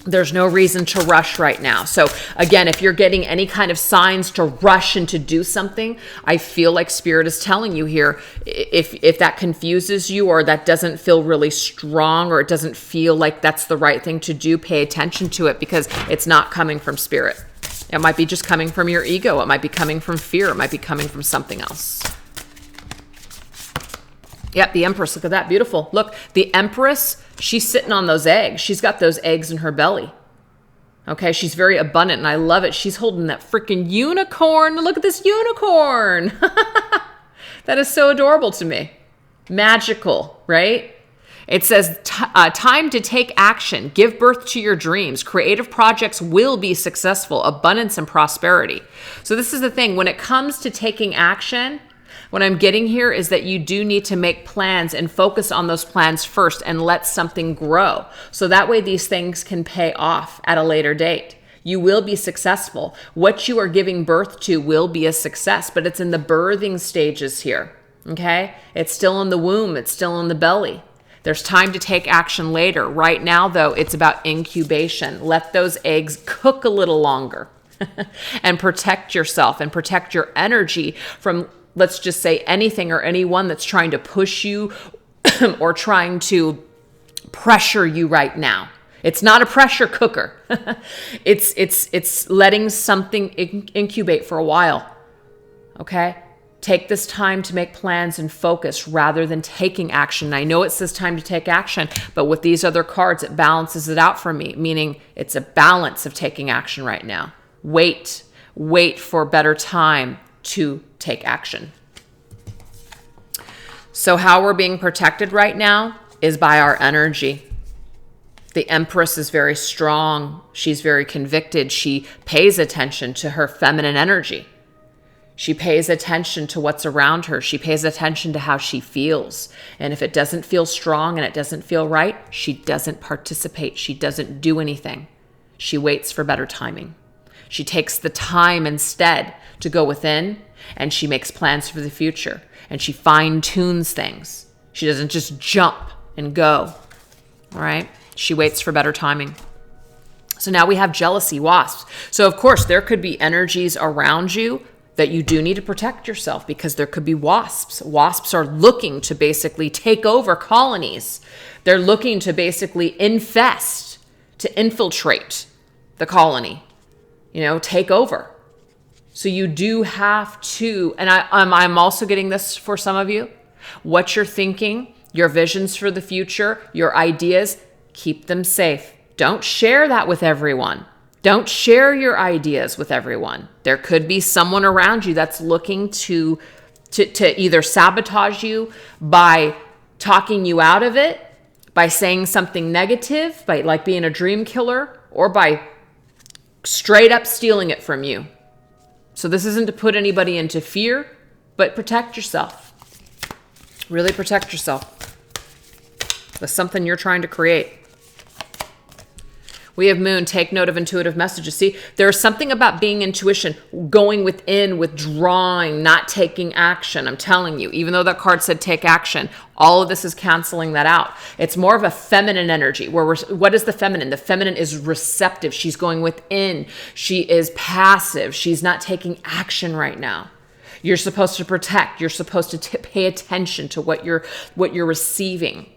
There's no reason to rush right now. So again, if you're getting any kind of signs to rush and to do something, I feel like Spirit is telling you here, if that confuses you or that doesn't feel really strong or it doesn't feel like that's the right thing to do, pay attention to it because it's not coming from Spirit. It might be just coming from your ego. It might be coming from fear. It might be coming from something else. Yep, the Empress. Look at that. Beautiful. Look, the Empress, she's sitting on those eggs. She's got those eggs in her belly. Okay, she's very abundant, and I love it. She's holding that freaking unicorn. Look at this unicorn. That is so adorable to me. Magical, right? It says, time to take action. Give birth to your dreams. Creative projects will be successful. Abundance and prosperity. So this is the thing. When it comes to taking action, what I'm getting here is that you do need to make plans and focus on those plans first and let something grow. So that way these things can pay off at a later date. You will be successful. What you are giving birth to will be a success, but it's in the birthing stages here, okay? It's still in the womb. It's still in the belly. There's time to take action later. Right now, though, it's about incubation. Let those eggs cook a little longer and protect yourself and protect your energy from, let's just say, anything or anyone that's trying to push you or trying to pressure you right now. It's not a pressure cooker. It's letting something incubate for a while. Okay? Take this time to make plans and focus rather than taking action. I know it says time to take action, but with these other cards, it balances it out for me, meaning it's a balance of taking action right now. Wait for better time to take action. So how we're being protected right now is by our energy. The Empress is very strong. She's very convicted. She pays attention to her feminine energy. She pays attention to what's around her. She pays attention to how she feels. And if it doesn't feel strong and it doesn't feel right, she doesn't participate. She doesn't do anything. She waits for better timing. She takes the time instead to go within, and she makes plans for the future, and she fine-tunes things. She doesn't just jump and go. All right? She waits for better timing. So now we have jealousy, wasps. So of course, there could be energies around you that you do need to protect yourself, because there could be wasps. Wasps are looking to basically take over colonies. They're looking to basically infest, to infiltrate the colony, take over. So you do have to, and I'm also getting this for some of you, what you're thinking, your visions for the future, your ideas, keep them safe. Don't share that with everyone. Don't share your ideas with everyone. There could be someone around you that's looking to either sabotage you by talking you out of it, by saying something negative, by like being a dream killer, or by straight up stealing it from you. So this isn't to put anybody into fear, but protect yourself. Really protect yourself. That's something you're trying to create. We have Moon, take note of intuitive messages. See, there's something about being intuition, going within, withdrawing, not taking action. I'm telling you, even though that card said take action, all of this is canceling that out. It's more of a feminine energy. What is the feminine? The feminine is receptive. She's going within. She is passive. She's not taking action right now. You're supposed to protect. You're supposed to pay attention to what you're receiving.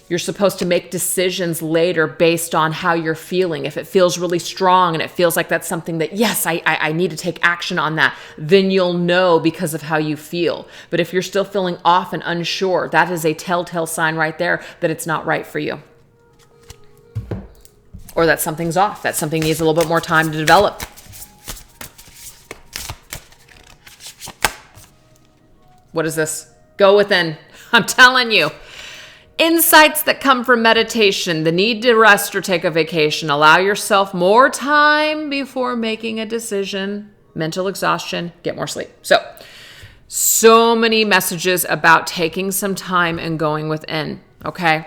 You're supposed to make decisions later based on how you're feeling. If it feels really strong and it feels like that's something that, yes, I need to take action on that, then you'll know because of how you feel. But if you're still feeling off and unsure, that is a telltale sign right there that it's not right for you. Or that something's off, that something needs a little bit more time to develop. What is this? Go within. I'm telling you. Insights that come from meditation, the need to rest or take a vacation. Allow yourself more time before making a decision. Mental exhaustion, get more sleep. So many messages about taking some time and going within, okay?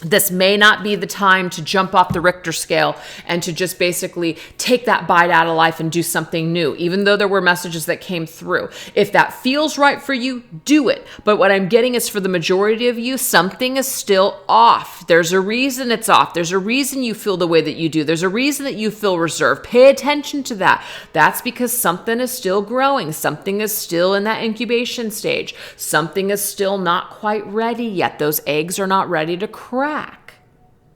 This may not be the time to jump off the Richter scale and to just basically take that bite out of life and do something new, even though there were messages that came through. If that feels right for you, do it. But what I'm getting is for the majority of you, something is still off. There's a reason it's off. There's a reason you feel the way that you do. There's a reason that you feel reserved. Pay attention to that. That's because something is still growing. Something is still in that incubation stage. Something is still not quite ready yet. Those eggs are not ready to crack.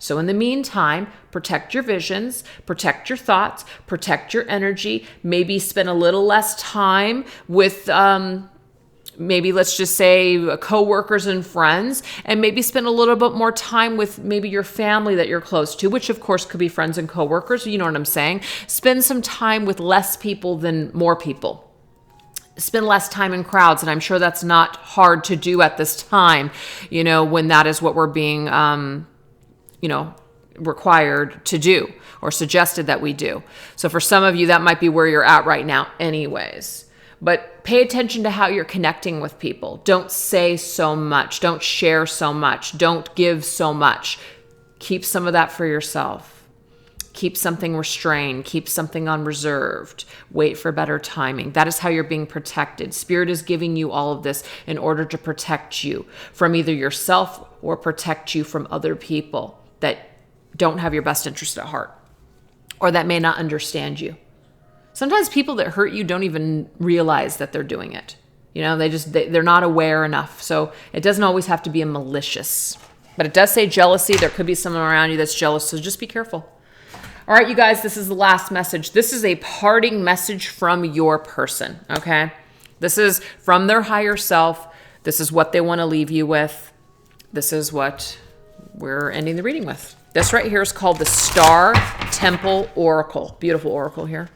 So in the meantime, protect your visions, protect your thoughts, protect your energy, maybe spend a little less time with, maybe let's just say coworkers and friends, and maybe spend a little bit more time with maybe your family that you're close to, which of course could be friends and coworkers, you know what I'm saying? Spend some time with less people than more people. Spend less time in crowds, and I'm sure that's not hard to do at this time, when that is what we're being required to do or suggested that we do. So for some of you, that might be where you're at right now anyways. But pay attention to how you're connecting with people. Don't say so much. Don't share so much. Don't give so much. Keep some of that for yourself. Keep something restrained. Keep something on reserved. Wait for better timing. That is how you're being protected. Spirit is giving you all of this in order to protect you from either yourself or protect you from other people that don't have your best interest at heart or that may not understand you. Sometimes people that hurt you don't even realize that they're doing it. They're not aware enough. So it doesn't always have to be a malicious, but it does say jealousy. There could be someone around you that's jealous. So just be careful. All right, you guys, this is the last message. This is a parting message from your person, okay? This is from their higher self. This is what they want to leave you with. This is what we're ending the reading with. This right here is called the Star Temple Oracle. Beautiful oracle here.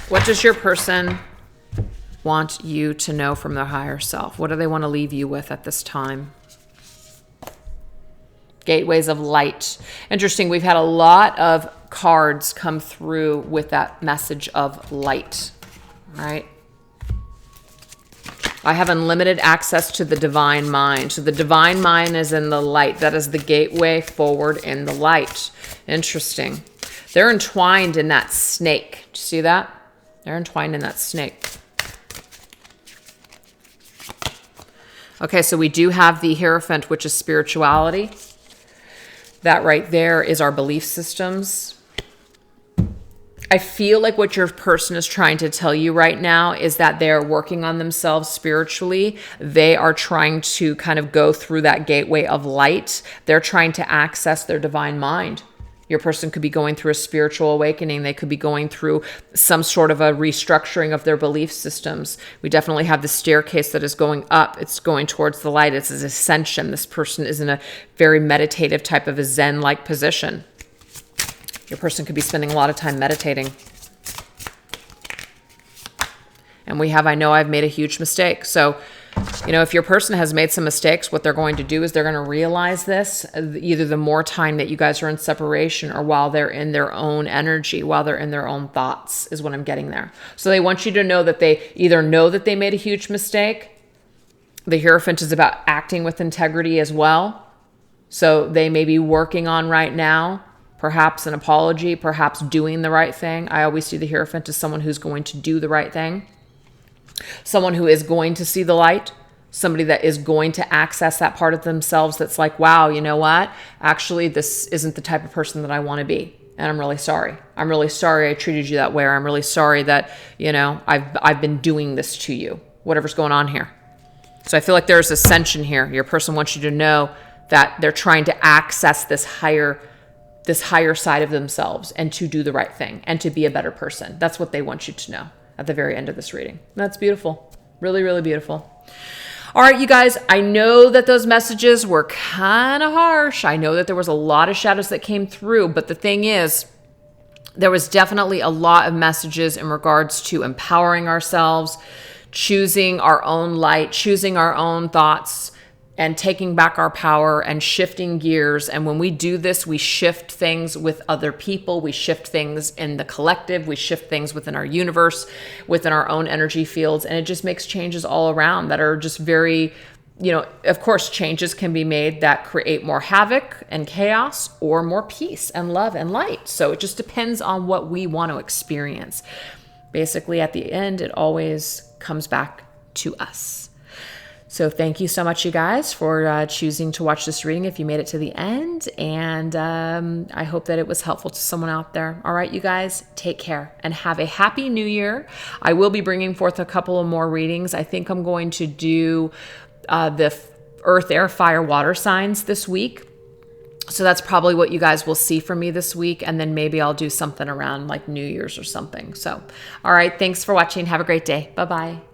What does your person want you to know from their higher self? What do they want to leave you with at this time? Gateways of light. Interesting. We've had a lot of cards come through with that message of light, right? I have unlimited access to the divine mind. So the divine mind is in the light. That is the gateway forward in the light. Interesting. They're entwined in that snake. Do you see that? They're entwined in that snake. Okay, so we do have the Hierophant, which is spirituality. That right there is our belief systems. I feel like what your person is trying to tell you right now is that they're working on themselves spiritually. They are trying to kind of go through that gateway of light. They're trying to access their divine mind. Your person could be going through a spiritual awakening. They could be going through some sort of a restructuring of their belief systems. We definitely have the staircase that is going up. It's going towards the light. It's an ascension. This person is in a very meditative type of a Zen-like position. Your person could be spending a lot of time meditating. And we have, I know I've made a huge mistake. So, if your person has made some mistakes, what they're going to do is they're going to realize this either the more time that you guys are in separation or while they're in their own energy, while they're in their own thoughts is what I'm getting there. So they want you to know that they either know that they made a huge mistake. The Hierophant is about acting with integrity as well. So they may be working on right now perhaps an apology, perhaps doing the right thing. I always see the Hierophant as someone who's going to do the right thing. Someone who is going to see the light. Somebody that is going to access that part of themselves that's like, wow, you know what? Actually, this isn't the type of person that I want to be. And I'm really sorry. I'm really sorry I treated you that way. Or I'm really sorry that, I've been doing this to you. Whatever's going on here. So I feel like there's ascension here. Your person wants you to know that they're trying to access this higher side of themselves and to do the right thing and to be a better person. That's what they want you to know at the very end of this reading. That's beautiful. Really, really beautiful. All right, you guys, I know that those messages were kind of harsh. I know that there was a lot of shadows that came through, but the thing is, there was definitely a lot of messages in regards to empowering ourselves, choosing our own light, choosing our own thoughts, and taking back our power and shifting gears. And when we do this, we shift things with other people. We shift things in the collective. We shift things within our universe, within our own energy fields. And it just makes changes all around that are just very, of course, changes can be made that create more havoc and chaos or more peace and love and light. So it just depends on what we want to experience. Basically, at the end, it always comes back to us. So thank you so much, you guys, for choosing to watch this reading if you made it to the end. And I hope that it was helpful to someone out there. All right, you guys, take care and have a happy new year. I will be bringing forth a couple of more readings. I think I'm going to do the earth, air, fire, water signs this week. So that's probably what you guys will see from me this week. And then maybe I'll do something around like New Year's or something. So, all right, thanks for watching. Have a great day. Bye-bye.